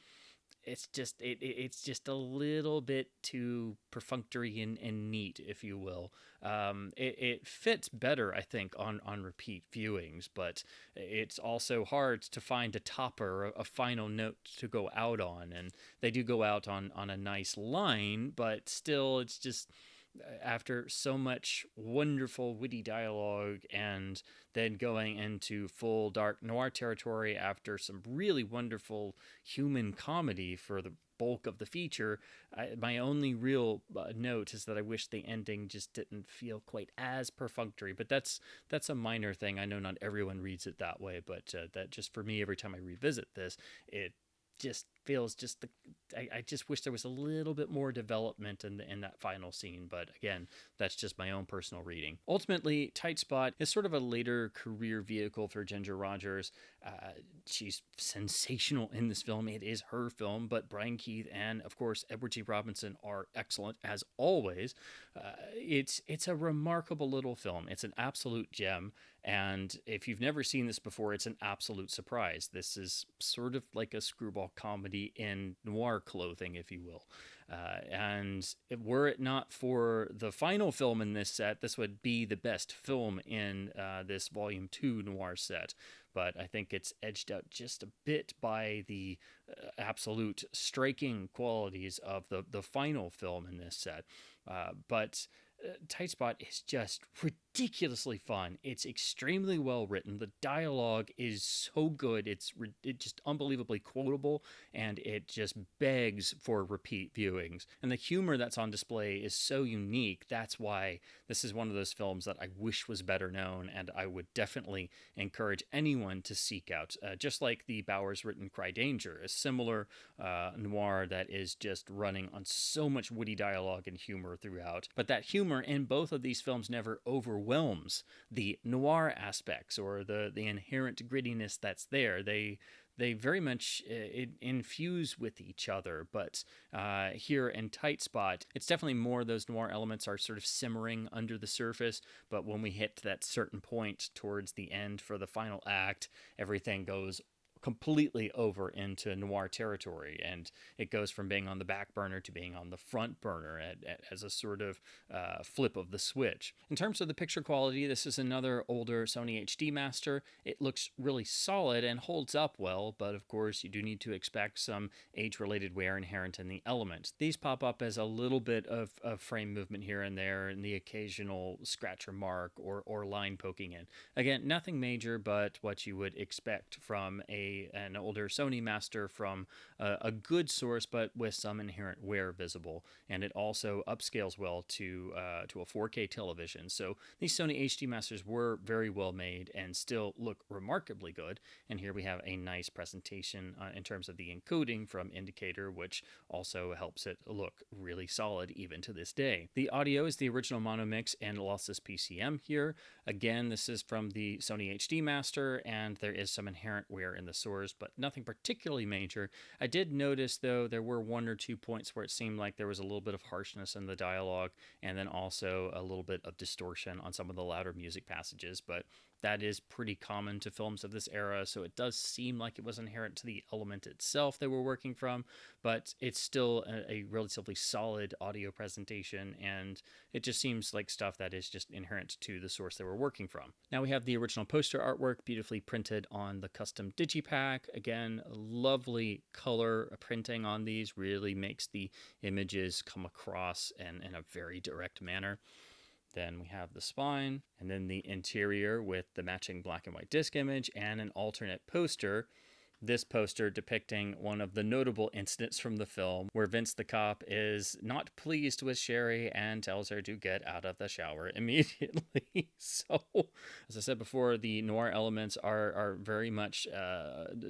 a little bit too perfunctory and neat, if you will. It fits better, I think, on repeat viewings, but it's also hard to find a topper, a final note to go out on, and they do go out on a nice line, but still, it's just after so much wonderful witty dialogue and then going into full dark noir territory after some really wonderful human comedy for the bulk of the feature, my only real note is that I wish the ending just didn't feel quite as perfunctory, but that's a minor thing. I know not everyone reads it that way, but that just for me, every time I revisit this, it just feels I just wish there was a little bit more development in that final scene. But again, that's just my own personal reading. Ultimately, Tight Spot is sort of a later career vehicle for Ginger Rogers. She's sensational in this film. It is her film, but Brian Keith and, of course, Edward G. Robinson are excellent, as always. It's a remarkable little film. It's an absolute gem. And if you've never seen this before, it's an absolute surprise. This is sort of like a screwball comedy in noir clothing, if you will. And were it not for the final film in this set, this would be the best film in this Volume 2 noir set. But I think it's edged out just a bit by the absolute striking qualities of the final film in this set. But Tight Spot is just ridiculously fun. It's extremely well written. The dialogue is so good. It's just unbelievably quotable, and it just begs for repeat viewings. And the humor that's on display is so unique. That's why this is one of those films that I wish was better known, and I would definitely encourage anyone to seek out. Just like the Bowers written Cry Danger, a similar noir that is just running on so much witty dialogue and humor throughout. But that humor humor in both of these films never overwhelms the noir aspects or the inherent grittiness that's there. They very much infuse with each other, but here in Tight Spot, it's definitely more those noir elements are sort of simmering under the surface, but when we hit that certain point towards the end for the final act, everything goes completely over into noir territory, and it goes from being on the back burner to being on the front burner as a sort of flip of the switch. In terms of the picture quality, this is another older Sony HD Master. It looks really solid and holds up well, but of course you do need to expect some age-related wear inherent in the elements. These pop up as a little bit of frame movement here and there, and the occasional scratch or mark or line poking in. Again, nothing major, but what you would expect from an older Sony Master from a good source, but with some inherent wear visible. And it also upscales well to a 4K television. So these Sony HD Masters were very well made and still look remarkably good. And here we have a nice presentation in terms of the encoding from Indicator, which also helps it look really solid even to this day. The audio is the original mono mix and lossless PCM here. Again, this is from the Sony HD Master, and there is some inherent wear in the source, but nothing particularly major. I did notice, though, there were one or two points where it seemed like there was a little bit of harshness in the dialogue, and then also a little bit of distortion on some of the louder music passages, but that is pretty common to films of this era, so it does seem like it was inherent to the element itself they were working from, but it's still a relatively solid audio presentation, and it just seems like stuff that is just inherent to the source they were working from. Now we have the original poster artwork beautifully printed on the custom digipack. Again, lovely color printing on these really makes the images come across in a very direct manner. Then we have the spine, and then the interior with the matching black and white disc image and an alternate poster. This poster depicting one of the notable incidents from the film where Vince the cop is not pleased with Sherry and tells her to get out of the shower immediately. So, as I said before, the noir elements are very much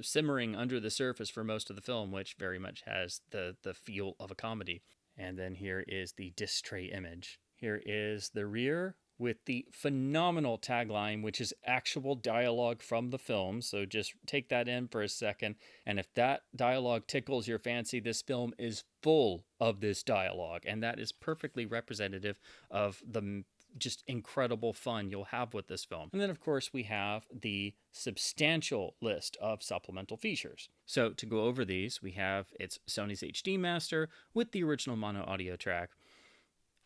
simmering under the surface for most of the film, which very much has the feel of a comedy. And then here is the disc tray image. Here is the rear with the phenomenal tagline, which is actual dialogue from the film. So just take that in for a second. And if that dialogue tickles your fancy, this film is full of this dialogue. And that is perfectly representative of the just incredible fun you'll have with this film. And then, of course, we have the substantial list of supplemental features. So to go over these, we have its Sony's HD Master with the original mono audio track.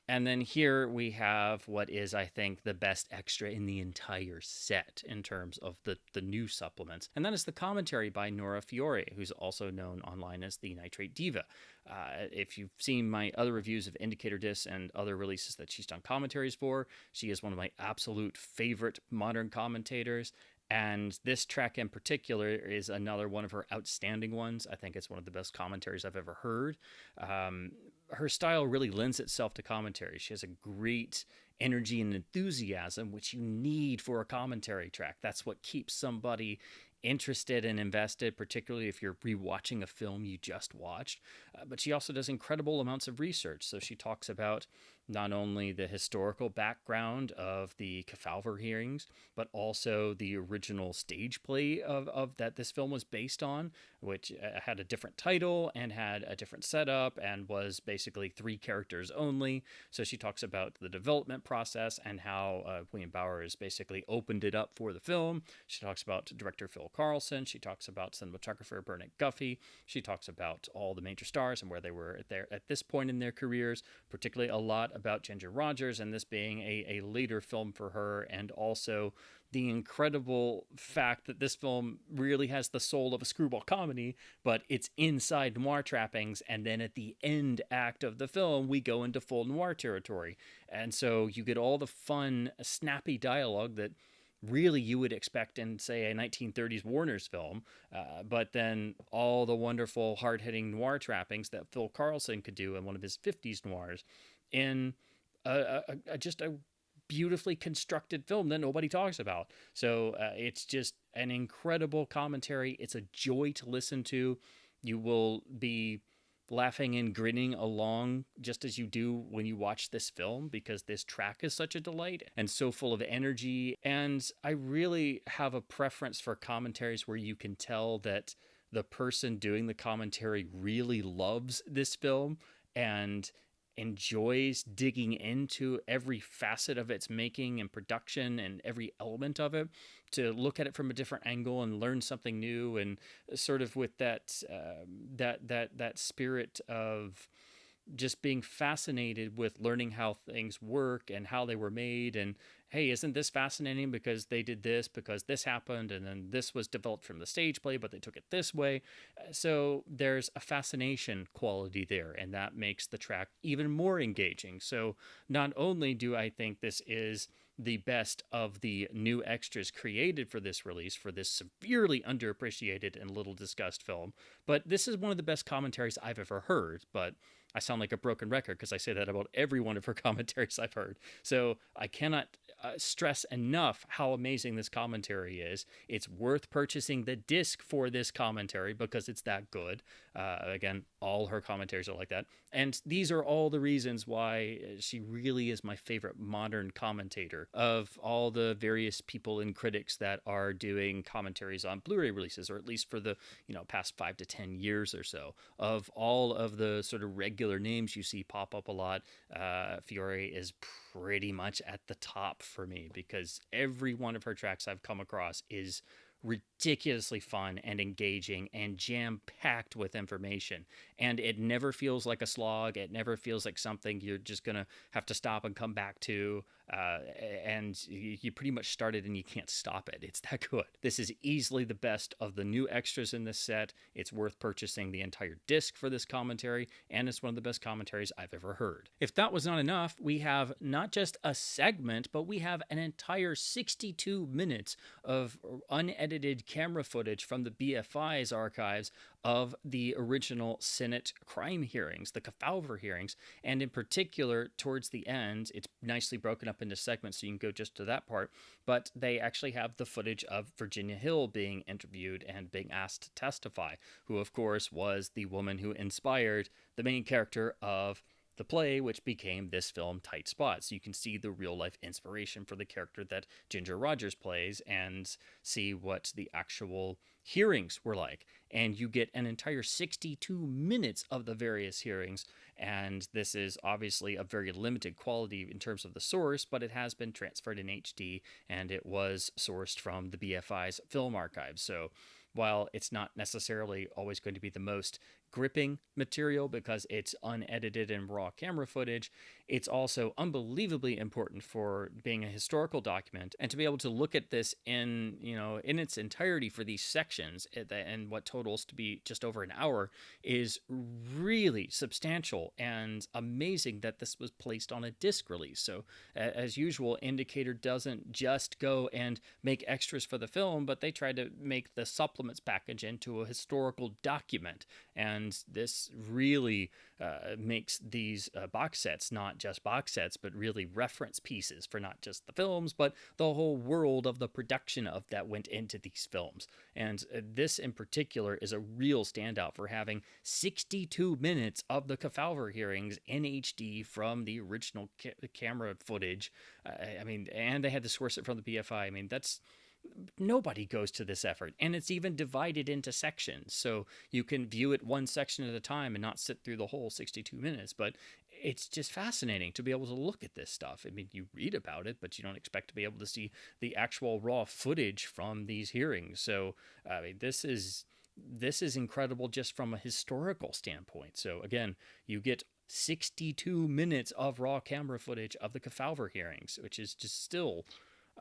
And then here we have what is, I think, the best extra in the entire set in terms of the new supplements. And that is the commentary by Nora Fiore, who's also known online as the Nitrate Diva. If you've seen my other reviews of Indicator discs and other releases that she's done commentaries for, she is one of my absolute favorite modern commentators. And this track in particular is another one of her outstanding ones. I think it's one of the best commentaries I've ever heard. Her style really lends itself to commentary. She has a great energy and enthusiasm, which you need for a commentary track. That's what keeps somebody interested and invested, particularly if you're rewatching a film you just watched. But she also does incredible amounts of research. So she talks about not only the historical background of the Kefauver hearings, but also the original stage play of that this film was based on, which had a different title and had a different setup and was basically 3 characters only. So she talks about the development process and how William Bowers basically opened it up for the film. She talks about director Phil Carlson. She talks about cinematographer Bernard Guffey. She talks about all the major stars and where they were at this point in their careers, particularly a lot about Ginger Rogers and this being a later film for her, and also the incredible fact that this film really has the soul of a screwball comedy, but it's inside noir trappings, and then at the end act of the film we go into full noir territory, and so you get all the fun, snappy dialogue that really you would expect in, say, a 1930s Warner's film, but then all the wonderful hard-hitting noir trappings that Phil Carlson could do in one of his 50s noirs in just a beautifully constructed film that nobody talks about. So it's just an incredible commentary. It's a joy to listen to. You will be laughing and grinning along just as you do when you watch this film, because this track is such a delight and so full of energy. And I really have a preference for commentaries where you can tell that the person doing the commentary really loves this film and enjoys digging into every facet of its making and production and every element of it, to look at it from a different angle and learn something new, and sort of with that spirit of just being fascinated with learning how things work and how they were made. And hey, isn't this fascinating because they did this, because this happened, and then this was developed from the stage play, but they took it this way. So there's a fascination quality there, and that makes the track even more engaging. So not only do I think this is the best of the new extras created for this release, for this severely underappreciated and little discussed film, but this is one of the best commentaries I've ever heard. But I sound like a broken record because I say that about every one of her commentaries I've heard. So I cannot stress enough how amazing this commentary is. It's worth purchasing the disc for this commentary because it's that good. Again, all her commentaries are like that. And these are all the reasons why she really is my favorite modern commentator of all the various people and critics that are doing commentaries on Blu-ray releases, or at least for the past 5 to 10 years or so. Of all of the sort of regular names you see pop up a lot, Fiore is pretty much at the top for me, because every one of her tracks I've come across is ridiculously fun and engaging and jam-packed with information, and it never feels like a slog. It never feels like something you're just gonna have to stop and come back to, and you pretty much start it and you can't stop it. It's that good. This is easily the best of the new extras in this set. It's worth purchasing the entire disc for this commentary, and it's one of the best commentaries I've ever heard. If that was not enough, we have not just a segment, but we have an entire 62 minutes of unedited camera footage from the BFI's archives of the original Senate crime hearings, the Kefauver hearings, and in particular, towards the end, it's nicely broken up into segments, so you can go just to that part, but they actually have the footage of Virginia Hill being interviewed and being asked to testify, who, of course, was the woman who inspired the main character of the play, which became this film, Tight Spots. So you can see the real life inspiration for the character that Ginger Rogers plays and see what the actual hearings were like. And you get an entire 62 minutes of the various hearings. And this is obviously a very limited quality in terms of the source, but it has been transferred in HD and it was sourced from the BFI's film archives. So while it's not necessarily always going to be the most gripping material because it's unedited and raw camera footage, it's also unbelievably important for being a historical document, and to be able to look at this in its entirety for these sections, and what totals to be just over an hour, is really substantial and amazing that this was placed on a disc release. So as usual, Indicator doesn't just go and make extras for the film, but they try to make the supplements package into a historical document. And this really makes these box sets not just box sets, but really reference pieces for not just the films, but the whole world of the production of that went into these films. And this in particular is a real standout for having 62 minutes of the Kefauver hearings in HD from the original camera footage. And they had to source it from the BFI. That's... nobody goes to this effort, and it's even divided into sections, so you can view it one section at a time and not sit through the whole 62 minutes. But it's just fascinating to be able to look at this stuff. You read about it, but you don't expect to be able to see the actual raw footage from these hearings. So this is incredible just from a historical standpoint. So again, you get 62 minutes of raw camera footage of the Kefauver hearings, which is just still...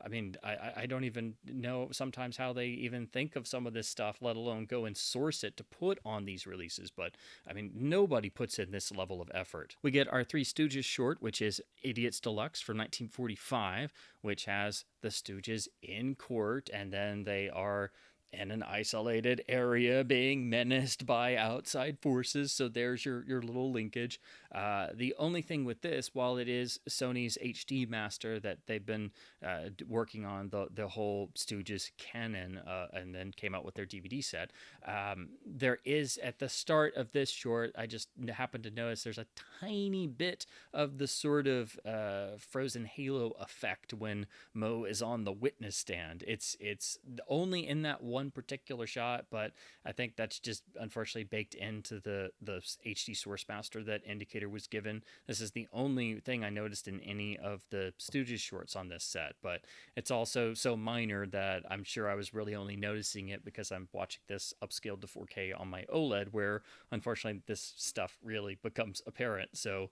I don't even know sometimes how they even think of some of this stuff, let alone go and source it to put on these releases. But, nobody puts in this level of effort. We get our Three Stooges short, which is Idiots Deluxe from 1945, which has the Stooges in court, and then they are in an isolated area being menaced by outside forces. So there's your little linkage. The only thing with this, while it is Sony's HD master that they've been working on the whole Stooges canon, and then came out with their DVD set, there is at the start of this short, I just happened to notice there's a tiny bit of the sort of Frozen Halo effect when Mo is on the witness stand. It's only in that one particular shot, but I think that's just unfortunately baked into the HD source master that Indicator was given. This is the only thing I noticed in any of the Stooges shorts on this set, but it's also so minor that I'm sure I was really only noticing it because I'm watching this upscaled to 4K on my OLED, where unfortunately this stuff really becomes apparent. So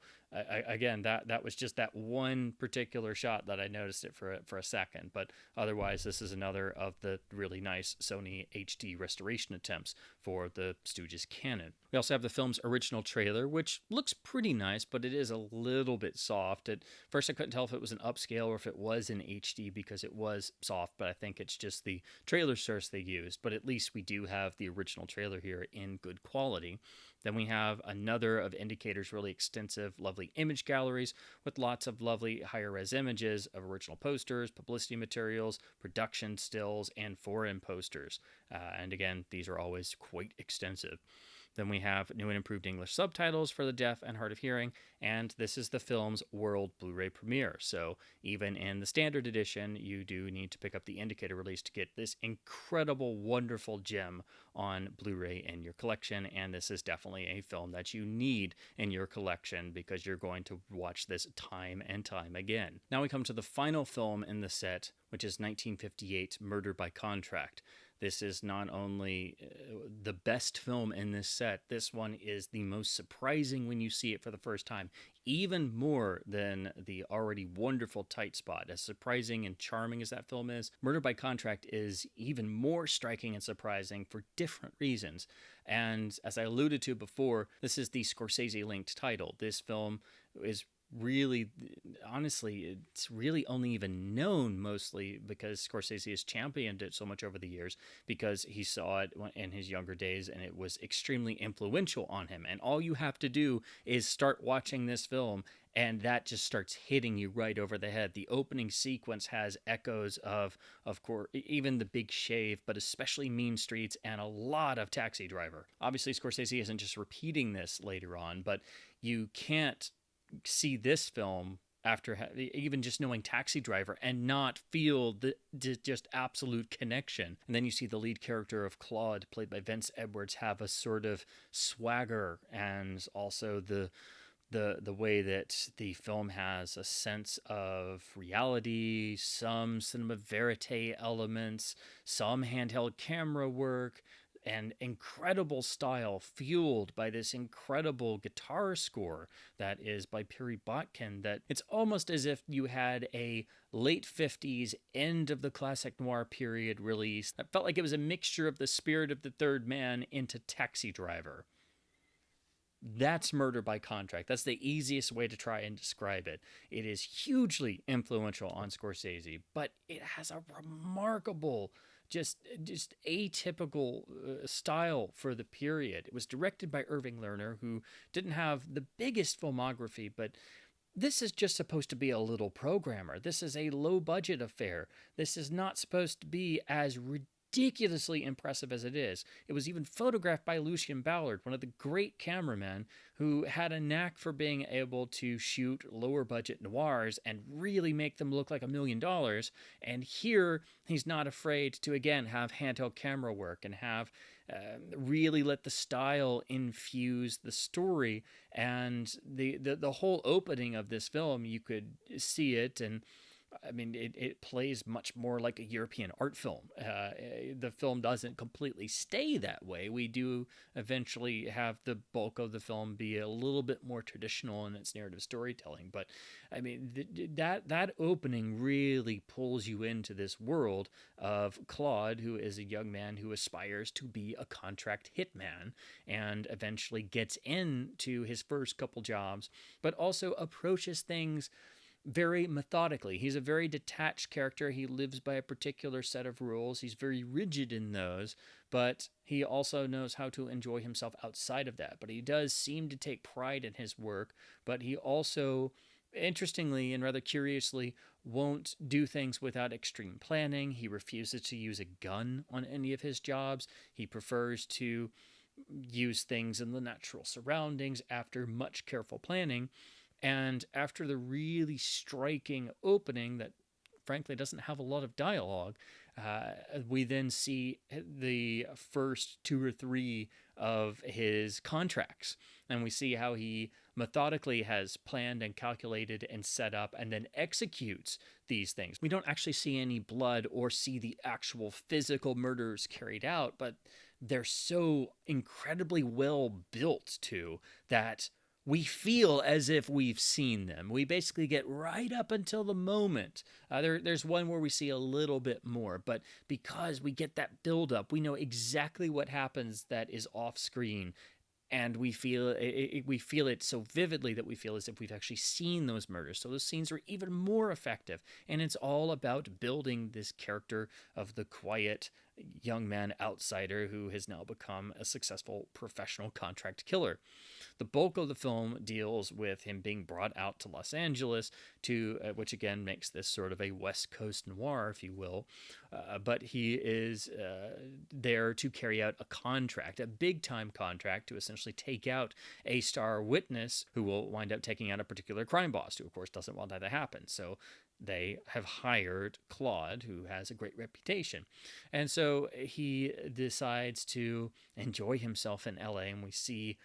again, that was just that one particular shot that I noticed it for a second, but otherwise this is another of the really nice Sony HD restoration attempts for the Stooges canon. We also have the film's original trailer, which looks pretty nice, but it is a little bit soft. At first I couldn't tell if it was an upscale or if it was in HD because it was soft, but I think it's just the trailer source they used. But at least we do have the original trailer here in good quality. Then we have another of Indicator's really extensive, lovely image galleries with lots of lovely higher res images of original posters, publicity materials, production stills, and foreign posters. And again, these are always quite extensive. Then we have new and improved English subtitles for the deaf and hard of hearing, and this is the film's world Blu-ray premiere. So even in the standard edition, you do need to pick up the Indicator release to get this incredible, wonderful gem on Blu-ray in your collection, and this is definitely a film that you need in your collection because you're going to watch this time and time again. Now we come to the final film in the set, which is 1958 Murder by Contract. This is not only the best film in this set, this one is the most surprising when you see it for the first time, even more than the already wonderful Tight Spot. As surprising and charming as that film is, Murder by Contract is even more striking and surprising for different reasons. And as I alluded to before, this is the Scorsese-linked title. This film is really, honestly, it's really only even known mostly because Scorsese has championed it so much over the years because he saw it in his younger days and it was extremely influential on him. And all you have to do is start watching this film and that just starts hitting you right over the head. The opening sequence has echoes of course, even The Big Shave, but especially Mean Streets and a lot of Taxi Driver. Obviously, Scorsese isn't just repeating this later on, but you can't see this film after even just knowing Taxi Driver and not feel the just absolute connection. And then you see the lead character of Claude, played by Vince Edwards, have a sort of swagger, and also the way that the film has a sense of reality, some cinema verite elements, some handheld camera work, and incredible style fueled by this incredible guitar score that is by Perry Botkin, that it's almost as if you had a late 50s end of the classic noir period release that felt like it was a mixture of the spirit of The Third Man into Taxi Driver. That's Murder by Contract. That's the easiest way to try and describe it. It is hugely influential on Scorsese, but it has a remarkable, just atypical style for the period. It was directed by Irving Lerner, who didn't have the biggest filmography, but this is just supposed to be a little programmer. This is a low-budget affair. This is not supposed to be as ridiculously impressive as it is. It was even photographed by Lucien Ballard, one of the great cameramen who had a knack for being able to shoot lower budget noirs and really make them look like $1 million. And here he's not afraid to again have handheld camera work and have really let the style infuse the story. And the whole opening of this film, you could see it, and I mean, it plays much more like a European art film. The film doesn't completely stay that way. We do eventually have the bulk of the film be a little bit more traditional in its narrative storytelling. But I mean, that opening really pulls you into this world of Claude, who is a young man who aspires to be a contract hitman and eventually gets into his first couple jobs, but also approaches things very methodically. He's a very detached character. He lives by a particular set of rules. He's very rigid in those, but he also knows how to enjoy himself outside of that. But he does seem to take pride in his work, but he also, interestingly and rather curiously, won't do things without extreme planning. He refuses to use a gun on any of his jobs. He prefers to use things in the natural surroundings after much careful planning. And after the really striking opening that frankly doesn't have a lot of dialogue, we then see the first two or three of his contracts. And we see how he methodically has planned and calculated and set up and then executes these things. We don't actually see any blood or see the actual physical murders carried out, but they're so incredibly well built to that we feel as if we've seen them. We basically get right up until the moment. There's one where we see a little bit more, but because we get that buildup, we know exactly what happens that is off screen. And we feel it so vividly that we feel as if we've actually seen those murders. So those scenes are even more effective. And it's all about building this character of the quiet young man outsider who has now become a successful professional contract killer. The bulk of the film deals with him being brought out to Los Angeles, to which again makes this sort of a West Coast noir, if you will. But he is there to carry out a contract, a big-time contract, to essentially take out a star witness who will wind up taking out a particular crime boss, who of course doesn't want that to happen. So they have hired Claude, who has a great reputation. And so he decides to enjoy himself in LA, and we see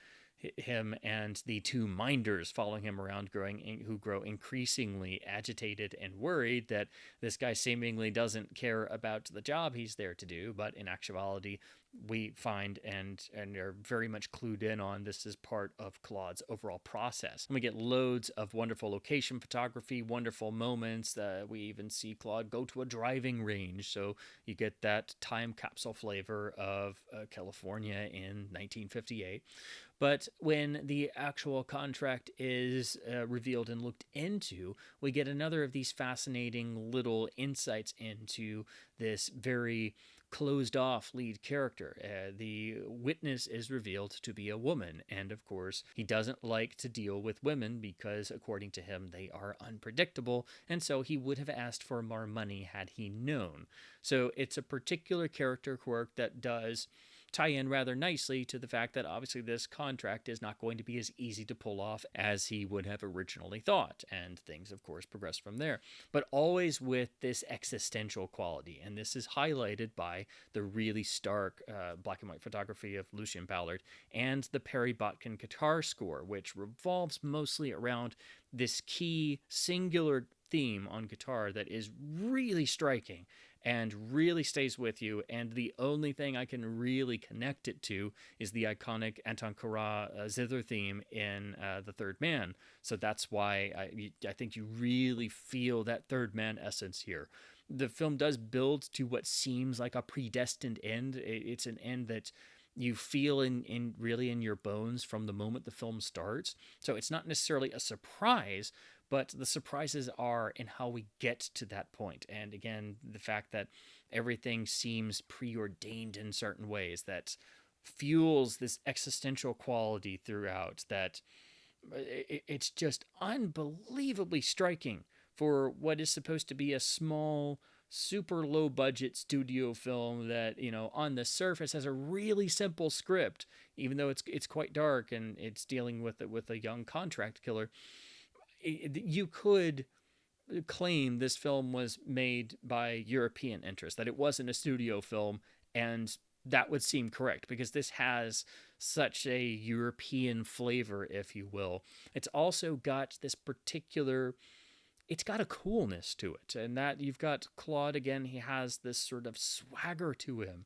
him and the two minders following him around who grow increasingly agitated and worried that this guy seemingly doesn't care about the job he's there to do, but in actuality we find and are very much clued in on this is part of Claude's overall process. And we get loads of wonderful location photography, wonderful moments. We even see Claude go to a driving range, so you get that time capsule flavor of California in 1958. But when the actual contract is revealed and looked into, we get another of these fascinating little insights into this very closed off lead character. The witness is revealed to be a woman, and of course he doesn't like to deal with women because according to him they are unpredictable, and so he would have asked for more money had he known. So it's a particular character quirk that does tie in rather nicely to the fact that obviously this contract is not going to be as easy to pull off as he would have originally thought, and things of course progress from there, but always with this existential quality. And this is highlighted by the really stark black and white photography of Lucien Ballard and the Perry Botkin guitar score, which revolves mostly around this key singular theme on guitar that is really striking and really stays with you. And the only thing I can really connect it to is the iconic Anton Kara zither theme in The Third Man. So that's why I think you really feel that Third Man essence here. The film does build to what seems like a predestined end. It's an end that you feel in really in your bones from the moment the film starts. So it's not necessarily a surprise, but the surprises are in how we get to that point. And again, the fact that everything seems preordained in certain ways that fuels this existential quality throughout, that it's just unbelievably striking for what is supposed to be a small, super low budget studio film that, you know, on the surface has a really simple script, even though it's quite dark and it's dealing with a young contract killer. You could claim this film was made by European interest, that it wasn't a studio film, and that would seem correct because this has such a European flavor, if you will. It's also got this particular, it's got a coolness to it, and that you've got Claude again. He has this sort of swagger to him,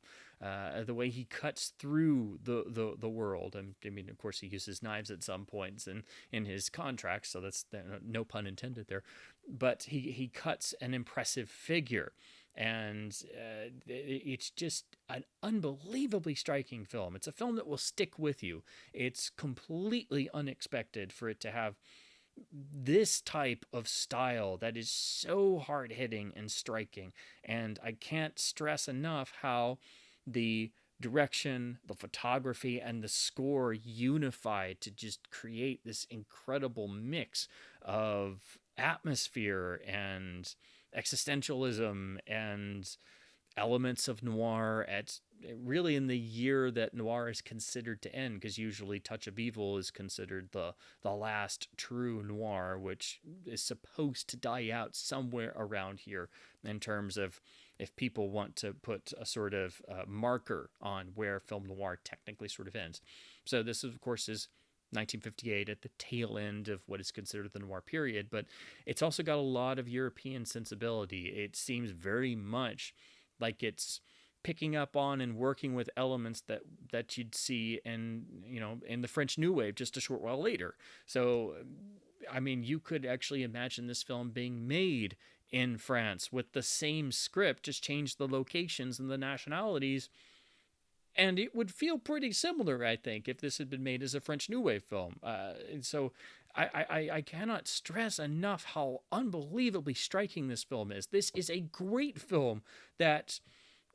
the way he cuts through the world. And I mean, of course, he uses knives at some points in his contracts, so that's no pun intended there. But he cuts an impressive figure, and it's just an unbelievably striking film. It's a film that will stick with you. It's completely unexpected for it to have this type of style that is so hard hitting and striking. And I can't stress enough how the direction, the photography, and the score unified to just create this incredible mix of atmosphere and existentialism and elements of noir at really in the year that noir is considered to end, because usually Touch of Evil is considered the last true noir, which is supposed to die out somewhere around here in terms of if people want to put a sort of marker on where film noir technically sort of ends. So this of course is 1958 at the tail end of what is considered the noir period, but it's also got a lot of European sensibility. It seems very much like it's picking up on and working with elements that you'd see in the French New Wave just a short while later. So I mean, you could actually imagine this film being made in France with the same script, just change the locations and the nationalities, and it would feel pretty similar, I think, if this had been made as a French New Wave film. And so I cannot stress enough how unbelievably striking this film is. This is a great film that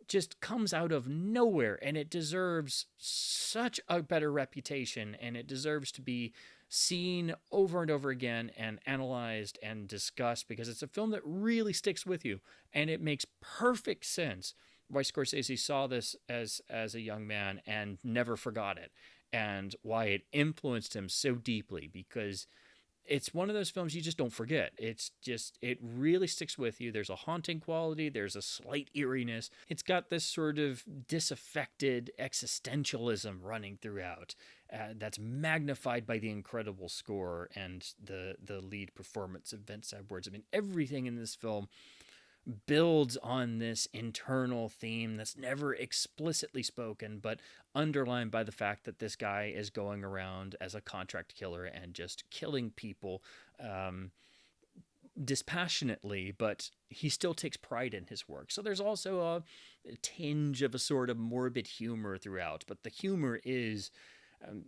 just comes out of nowhere, and it deserves such a better reputation, and it deserves to be seen over and over again and analyzed and discussed, because it's a film that really sticks with you, and it makes perfect sense why Scorsese saw this as a young man and never forgot it, and why it influenced him so deeply, because it's one of those films you just don't forget. It's just, it really sticks with you. There's a haunting quality. There's a slight eeriness. It's got this sort of disaffected existentialism running throughout. That's magnified by the incredible score and the lead performance of Vince Edwards. I mean, everything in this film builds on this internal theme that's never explicitly spoken, but underlined by the fact that this guy is going around as a contract killer and just killing people dispassionately, but he still takes pride in his work. So there's also a tinge of a sort of morbid humor throughout, but the humor is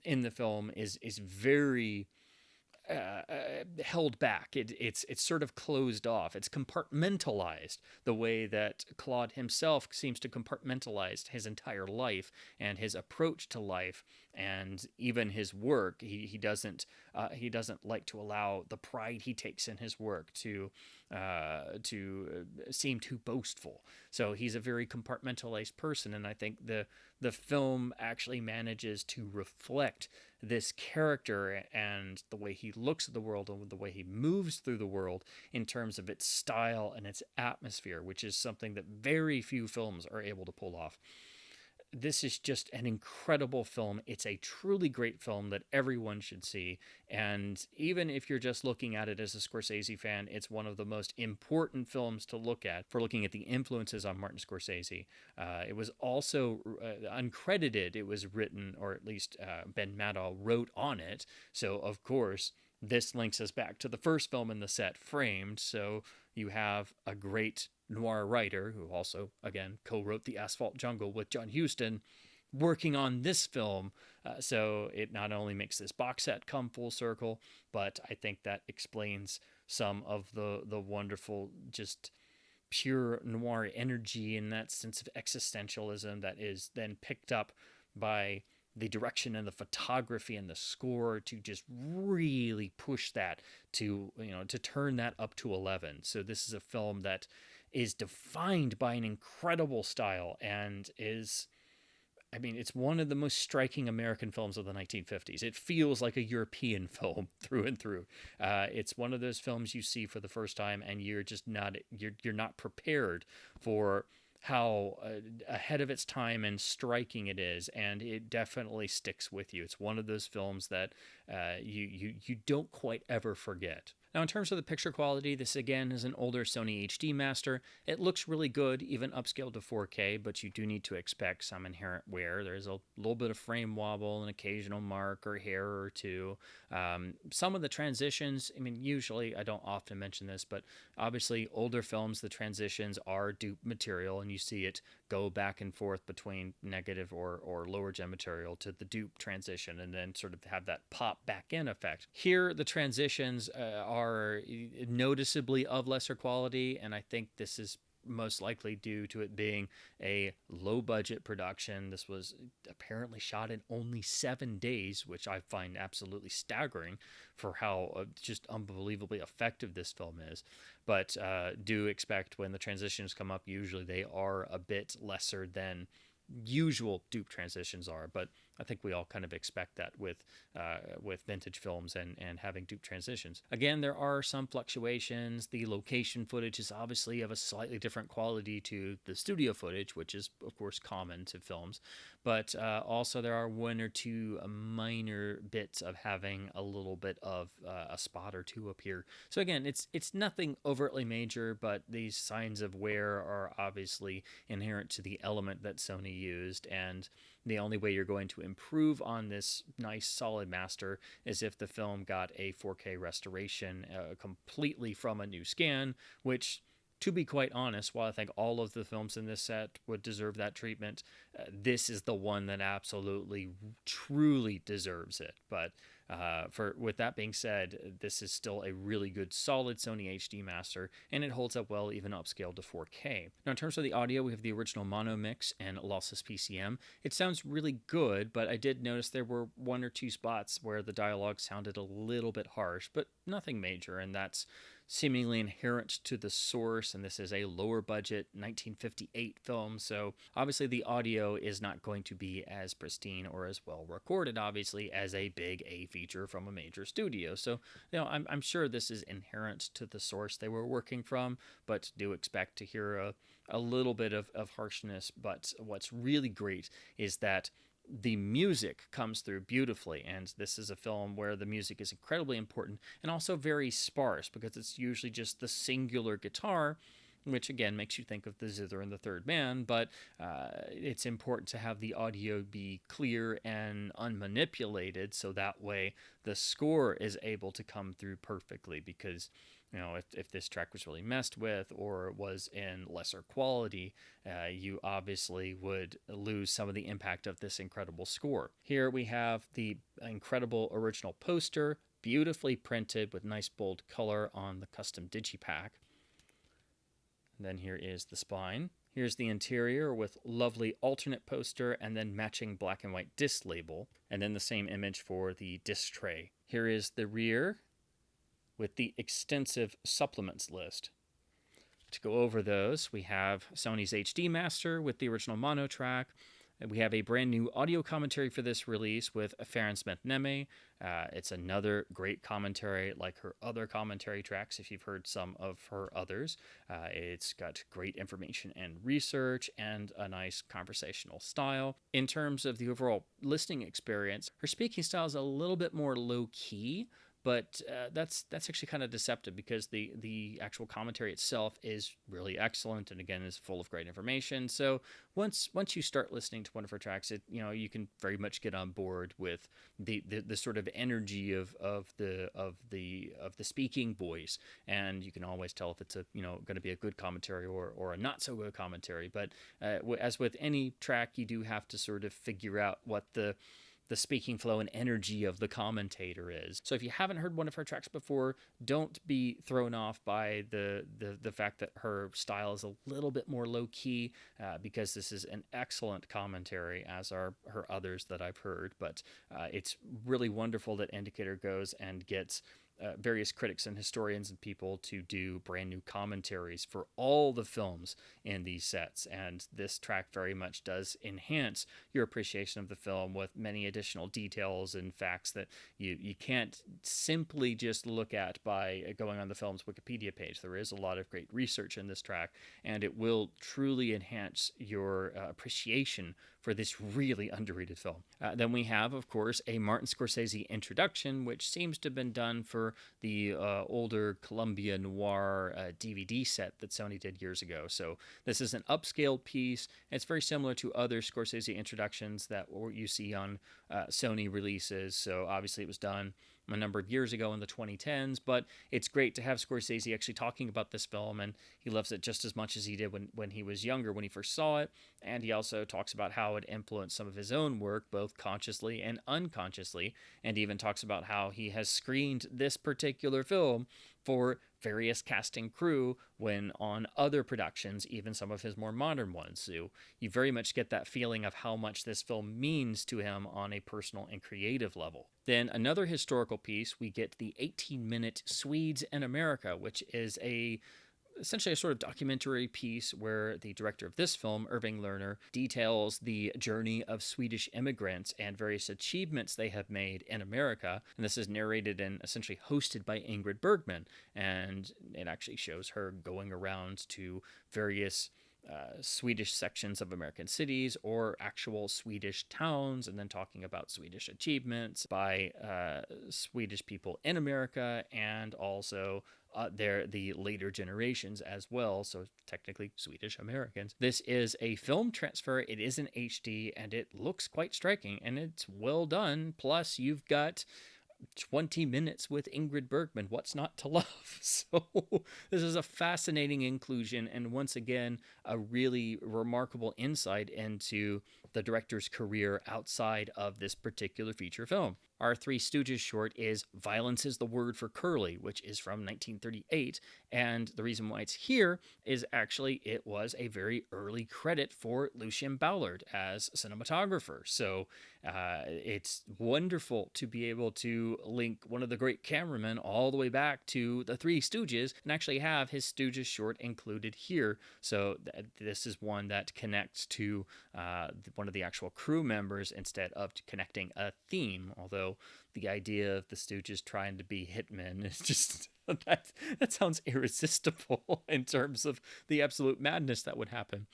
in the film is very held back. It's sort of closed off. It's compartmentalized the way that Claude himself seems to compartmentalize his entire life and his approach to life and even his work. He doesn't like to allow the pride he takes in his work to seem too boastful. So he's a very compartmentalized person, and I think the film actually manages to reflect this character and the way he looks at the world and the way he moves through the world in terms of its style and its atmosphere, which is something that very few films are able to pull off. This is just an incredible film. It's a truly great film that everyone should see. And even if you're just looking at it as a Scorsese fan, it's one of the most important films to look at for looking at the influences on Martin Scorsese. It was also uncredited. It was written, or at least Ben Maddow wrote on it. So, of course, this links us back to the first film in the set, Framed. So you have a great noir writer who also, again, co-wrote The Asphalt Jungle with John Huston, working on this film. So it not only makes this box set come full circle, but I think that explains some of the wonderful, just pure noir energy and that sense of existentialism that is then picked up by the direction and the photography and the score to just really push that to turn that up to 11. So this is a film that is defined by an incredible style and is, I mean, it's one of the most striking American films of the 1950s. It feels like a European film through and through. It's one of those films you see for the first time and you're just not, you're not prepared for how ahead of its time and striking it is, and it definitely sticks with you. It's one of those films that you don't quite ever forget. Now, in terms of the picture quality, this again is an older Sony HD master. It looks really good, even upscaled to 4K, but you do need to expect some inherent wear. There's a little bit of frame wobble, an occasional mark or hair or two. Some of the transitions, I mean, usually, I don't often mention this, but obviously, older films, the transitions are dupe material, and you see it go back and forth between negative or lower gen material to the dupe transition, and then sort of have that pop back in effect. Here, the transitions are noticeably of lesser quality, and I think this is most likely due to it being a low budget production. This was apparently shot in only 7 days, which I find absolutely staggering for how just unbelievably effective this film is. But do expect when the transitions come up, usually they are a bit lesser than usual dupe transitions are, but I think we all kind of expect that with vintage films and having dupe transitions. Again, there are some fluctuations. The location footage is obviously of a slightly different quality to the studio footage, which is of course common to films, but also there are one or two minor bits of having a little bit of a spot or two up here. So again, it's nothing overtly major, but these signs of wear are obviously inherent to the element that Sony used, and the only way you're going to improve on this nice solid master is if the film got a 4K restoration completely from a new scan, which, to be quite honest, while I think all of the films in this set would deserve that treatment, this is the one that absolutely, truly deserves it. But with that being said, this is still a really good, solid Sony HD master, and it holds up well even upscaled to 4K. Now, in terms of the audio, we have the original mono mix and lossless PCM. It sounds really good, but I did notice there were one or two spots where the dialogue sounded a little bit harsh, but nothing major, and that's seemingly inherent to the source, and this is a lower budget 1958 film, so obviously the audio is not going to be as pristine or as well recorded, obviously, as a big A feature from a major studio. So, I'm sure this is inherent to the source they were working from, but do expect to hear a little bit of harshness. But what's really great is that the music comes through beautifully, and this is a film where the music is incredibly important and also very sparse because it's usually just the singular guitar, which again makes you think of the zither and the third man, but it's important to have the audio be clear and unmanipulated, so that way the score is able to come through perfectly, because if this track was really messed with or was in lesser quality, you obviously would lose some of the impact of this incredible score. Here we have the incredible original poster, beautifully printed with nice bold color on the custom digipack. And then here is the spine. Here's the interior with lovely alternate poster and then matching black and white disc label, and then the same image for the disc tray. Here is the rear with the extensive supplements list. To go over those, we have Sony's HD master with the original mono track. We have a brand new audio commentary for this release with Farron Smith-Neme. It's another great commentary like her other commentary tracks, if you've heard some of her others. It's got great information and research and a nice conversational style. In terms of the overall listening experience, her speaking style is a little bit more low-key, but that's actually kind of deceptive because the actual commentary itself is really excellent and again is full of great information. So once you start listening to one of her tracks, you can very much get on board with the sort of energy of the speaking voice, and you can always tell if it's going to be a good commentary or a not so good commentary. But as with any track, you do have to sort of figure out what the speaking flow and energy of the commentator is. So if you haven't heard one of her tracks before, don't be thrown off by the fact that her style is a little bit more low-key, because this is an excellent commentary, as are her others that I've heard. But it's really wonderful that Indicator goes and gets various critics and historians and people to do brand new commentaries for all the films in these sets, and this track very much does enhance your appreciation of the film with many additional details and facts that you can't simply just look at by going on the film's Wikipedia page. There is a lot of great research in this track, and it will truly enhance your appreciation for this really underrated film. Then we have, of course, a Martin Scorsese introduction, which seems to have been done for the older Columbia Noir DVD set that Sony did years ago. So this is an upscaled piece. It's very similar to other Scorsese introductions that you see on Sony releases. So obviously it was done a number of years ago in the 2010s, but it's great to have Scorsese actually talking about this film, and he loves it just as much as he did when he was younger, when he first saw it. And he also talks about how it influenced some of his own work, both consciously and unconsciously, and even talks about how he has screened this particular film for various cast and crew when on other productions, even some of his more modern ones. So you very much get that feeling of how much this film means to him on a personal and creative level. Then another historical piece, we get the 18-minute Swedes in America, which is essentially a sort of documentary piece where the director of this film, Irving Lerner, details the journey of Swedish immigrants and various achievements they have made in America. And this is narrated and essentially hosted by Ingrid Bergman. And it actually shows her going around to various Swedish sections of American cities or actual Swedish towns, and then talking about Swedish achievements by Swedish people in America and also the later generations as well, so technically Swedish Americans. This is a film transfer. It is in HD, and it looks quite striking, and it's well done. Plus, you've got 20 minutes with Ingrid Bergman. What's not to love? So this is a fascinating inclusion, and once again, a really remarkable insight into the director's career outside of this particular feature film. Our Three Stooges short is Violence is the Word for Curly, which is from 1938, and the reason why it's here is actually it was a very early credit for Lucien Ballard as cinematographer. So it's wonderful to be able to link one of the great cameramen all the way back to the Three Stooges and actually have his Stooges short included here. So this is one that connects to one of the actual crew members instead of connecting a theme, although the idea of the Stooges trying to be hitmen is just that sounds irresistible in terms of the absolute madness that would happen.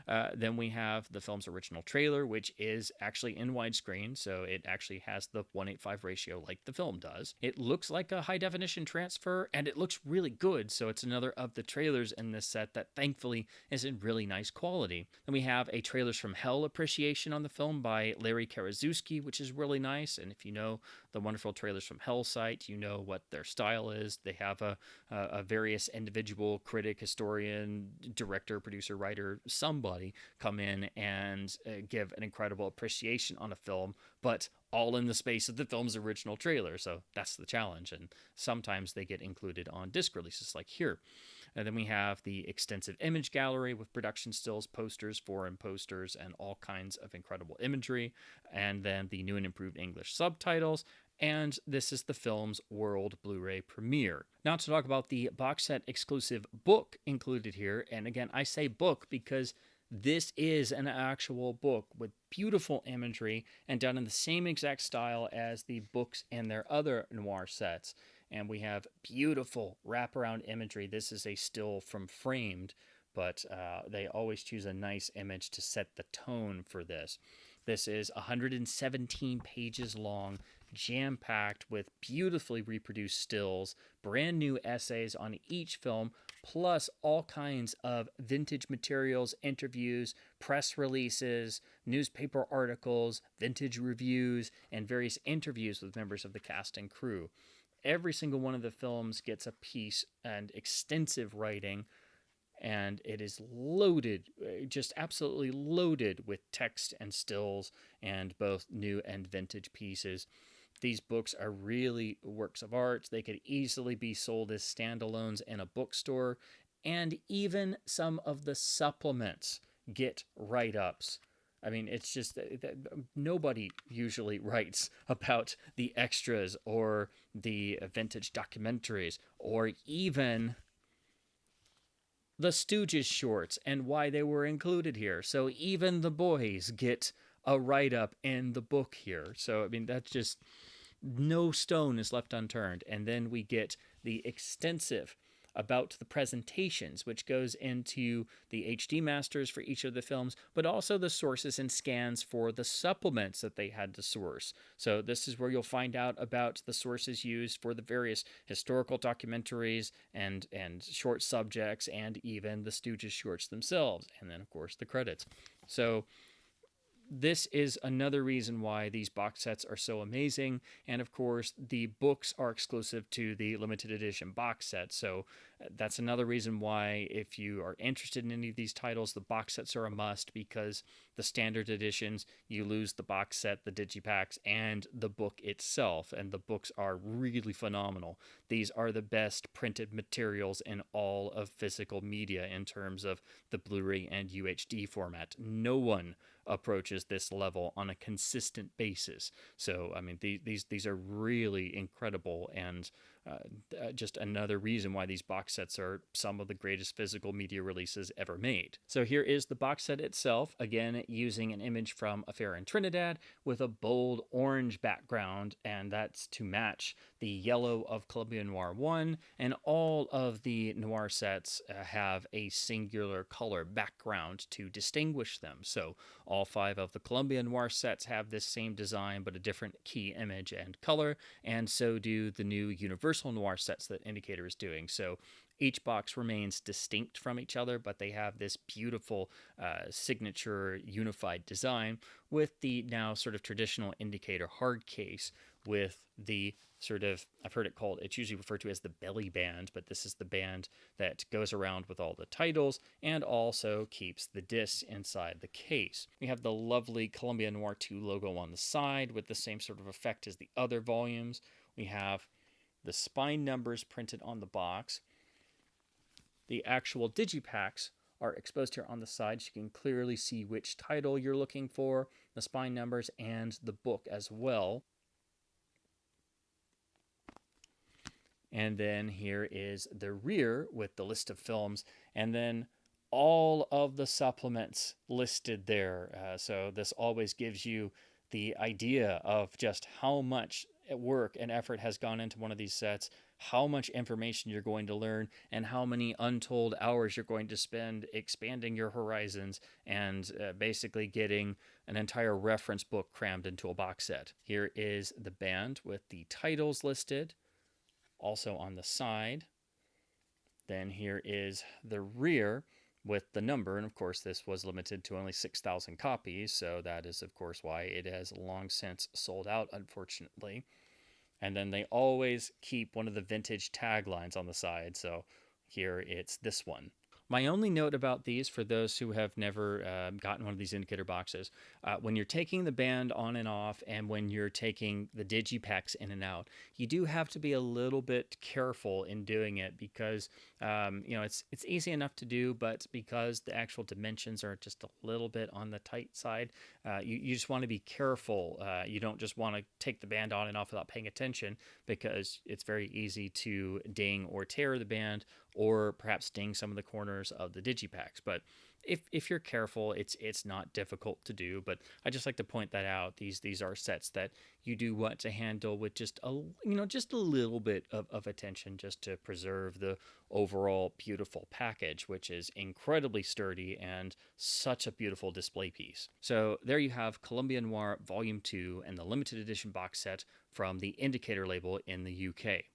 Then we have the film's original trailer, which is actually in widescreen, so it actually has the 1:8:5 ratio like the film does. It looks like a high definition transfer, and it looks really good, so it's another of the trailers in this set that thankfully is in really nice quality. Then we have a Trailers from Hell appreciation on the film by Larry Karaszewski, which is really nice, and if you know the wonderful Trailers from Hell site, you know what their style is. They have a various individual critic, historian, director, producer, writer, somebody come in and give an incredible appreciation on a film, but all in the space of the film's original trailer. So that's the challenge, and sometimes they get included on disc releases like here. And then we have the extensive image gallery with production stills, posters, foreign posters, and all kinds of incredible imagery. And then the new and improved English subtitles. And this is the film's world Blu-ray premiere. Now to talk about the box set exclusive book included here. And again, I say book because this is an actual book with beautiful imagery and done in the same exact style as the books in their other noir sets. And we have beautiful wraparound imagery. This is a still from Framed, but they always choose a nice image to set the tone for this. This is 117 pages long, jam-packed with beautifully reproduced stills, brand new essays on each film, plus all kinds of vintage materials, interviews, press releases, newspaper articles, vintage reviews, and various interviews with members of the cast and crew. Every single one of the films gets a piece and extensive writing, and it is loaded, just absolutely loaded with text and stills and both new and vintage pieces. These books are really works of art. They could easily be sold as standalones in a bookstore, and even some of the supplements get write-ups. I mean, it's just nobody usually writes about the extras or the vintage documentaries or even the Stooges shorts and why they were included here. So even the boys get a write-up in the book here. So, I mean, that's just no stone is left unturned. And then we get the extensive about the presentations, which goes into the HD masters for each of the films, but also the sources and scans for the supplements that they had to source. So this is where you'll find out about the sources used for the various historical documentaries and short subjects, and even the Stooges shorts themselves, and then of course the credits. So this is another reason why these box sets are so amazing. And of course, the books are exclusive to the limited edition box set. So that's another reason why, if you are interested in any of these titles, the box sets are a must, because the standard editions, you lose the box set, the digipacks, and the book itself. And the books are really phenomenal. These are the best printed materials in all of physical media in terms of the Blu-ray and UHD format. No one approaches this level on a consistent basis. So, I mean, these are really incredible, and just another reason why these box sets are some of the greatest physical media releases ever made. So here is the box set itself, again using an image from Affair in Trinidad with a bold orange background, and that's to match the yellow of Columbia Noir 1, and all of the noir sets have a singular color background to distinguish them. So all 5 of the Columbia Noir sets have this same design, but a different key image and color, and so do the new Universal Noir sets that Indicator is doing. So each box remains distinct from each other, but they have this beautiful signature unified design with the now sort of traditional Indicator hard case with the sort of, I've heard it called, it's usually referred to as the belly band, but this is the band that goes around with all the titles and also keeps the discs inside the case. We have the lovely Columbia Noir 2 logo on the side with the same sort of effect as the other volumes. We have the spine numbers printed on the box. The actual digipacks are exposed here on the side, so you can clearly see which title you're looking for, the spine numbers, and the book as well. And then here is the rear with the list of films, and then all of the supplements listed there. So this always gives you the idea of just how much work and effort has gone into one of these sets, how much information you're going to learn, and how many untold hours you're going to spend expanding your horizons and basically getting an entire reference book crammed into a box set. Here is the band with the titles listed, also on the side. Then here is the rear with the number, and of course this was limited to only 6,000 copies, so that is of course why it has long since sold out, unfortunately. And then they always keep one of the vintage taglines on the side, so here it's this one. My only note about these, for those who have never gotten one of these Indicator boxes, when you're taking the band on and off, and when you're taking the digipacks in and out, you do have to be a little bit careful in doing it, because it's easy enough to do, but because the actual dimensions are just a little bit on the tight side, you just want to be careful. You don't just want to take the band on and off without paying attention, because it's very easy to ding or tear the band, or perhaps ding some of the corners of the digipacks. But if you're careful, it's not difficult to do. But I just like to point that out. These are sets that you do want to handle with just a little bit of attention, just to preserve the overall beautiful package, which is incredibly sturdy and such a beautiful display piece. So there you have Columbia Noir Volume 2 and the limited edition box set from the Indicator label in the UK.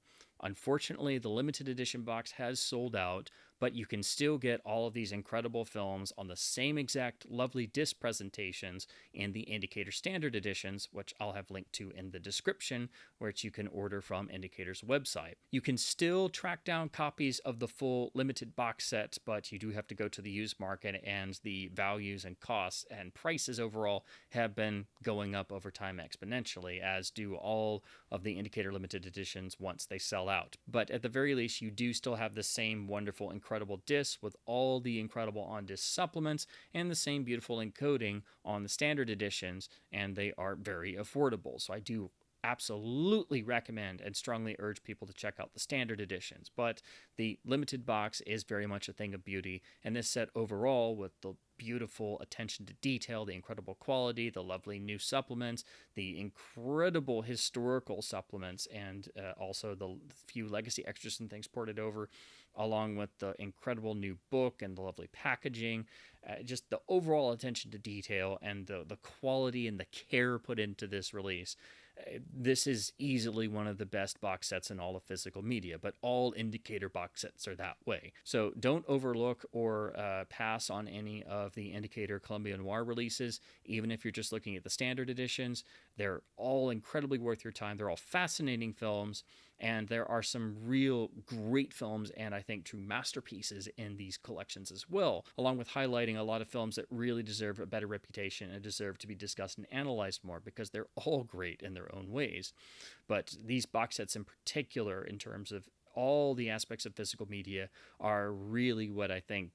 Unfortunately, the limited edition box has sold out, but you can still get all of these incredible films on the same exact lovely disc presentations in the Indicator standard editions, which I'll have linked to in the description, which you can order from Indicator's website. You can still track down copies of the full limited box set, but you do have to go to the used market, and the values and costs and prices overall have been going up over time exponentially, as do all of the Indicator limited editions once they sell out. But at the very least, you do still have the same wonderful, incredible discs with all the incredible on-disc supplements and the same beautiful encoding on the standard editions, and they are very affordable. So I do absolutely recommend and strongly urge people to check out the standard editions. But the limited box is very much a thing of beauty, and this set overall, with the beautiful attention to detail, the incredible quality, the lovely new supplements, the incredible historical supplements, and also the few legacy extras and things ported over, along with the incredible new book and the lovely packaging, just the overall attention to detail and the quality and the care put into this release. This is easily one of the best box sets in all of physical media, but all Indicator box sets are that way. So don't overlook or pass on any of the Indicator Columbia Noir releases, even if you're just looking at the standard editions. They're all incredibly worth your time. They're all fascinating films, and there are some real great films and I think true masterpieces in these collections as well, along with highlighting a lot of films that really deserve a better reputation and deserve to be discussed and analyzed more, because they're all great in their own ways. But these box sets in particular, in terms of all the aspects of physical media, are really what I think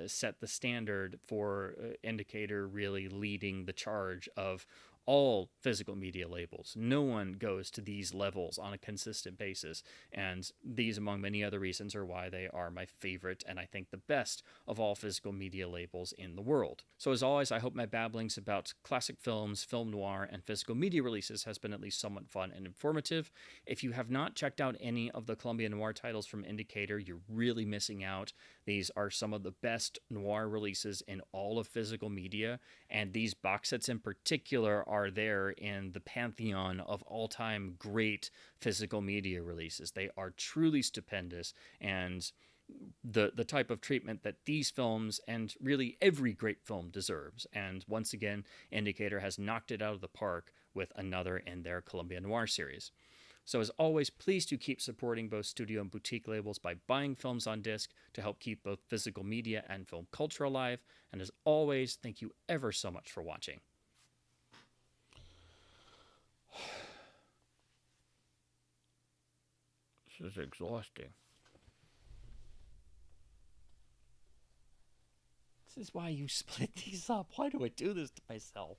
set the standard for Indicator really leading the charge of all physical media labels. No one goes to these levels on a consistent basis, and these, among many other reasons, are why they are my favorite and I think the best of all physical media labels in the world. So as always, I hope my babblings about classic films, film noir, and physical media releases has been at least somewhat fun and informative. If you have not checked out any of the Columbia Noir titles from Indicator, you're really missing out. These are some of the best noir releases in all of physical media, and these box sets in particular are there in the pantheon of all-time great physical media releases. They are truly stupendous, and the type of treatment that these films and really every great film deserves. And once again, Indicator has knocked it out of the park with another in their Columbia Noir series. So as always, please do keep supporting both studio and boutique labels by buying films on disc to help keep both physical media and film culture alive. And as always, thank you ever so much for watching. This is exhausting. This is why you split these up. Why do I do this to myself?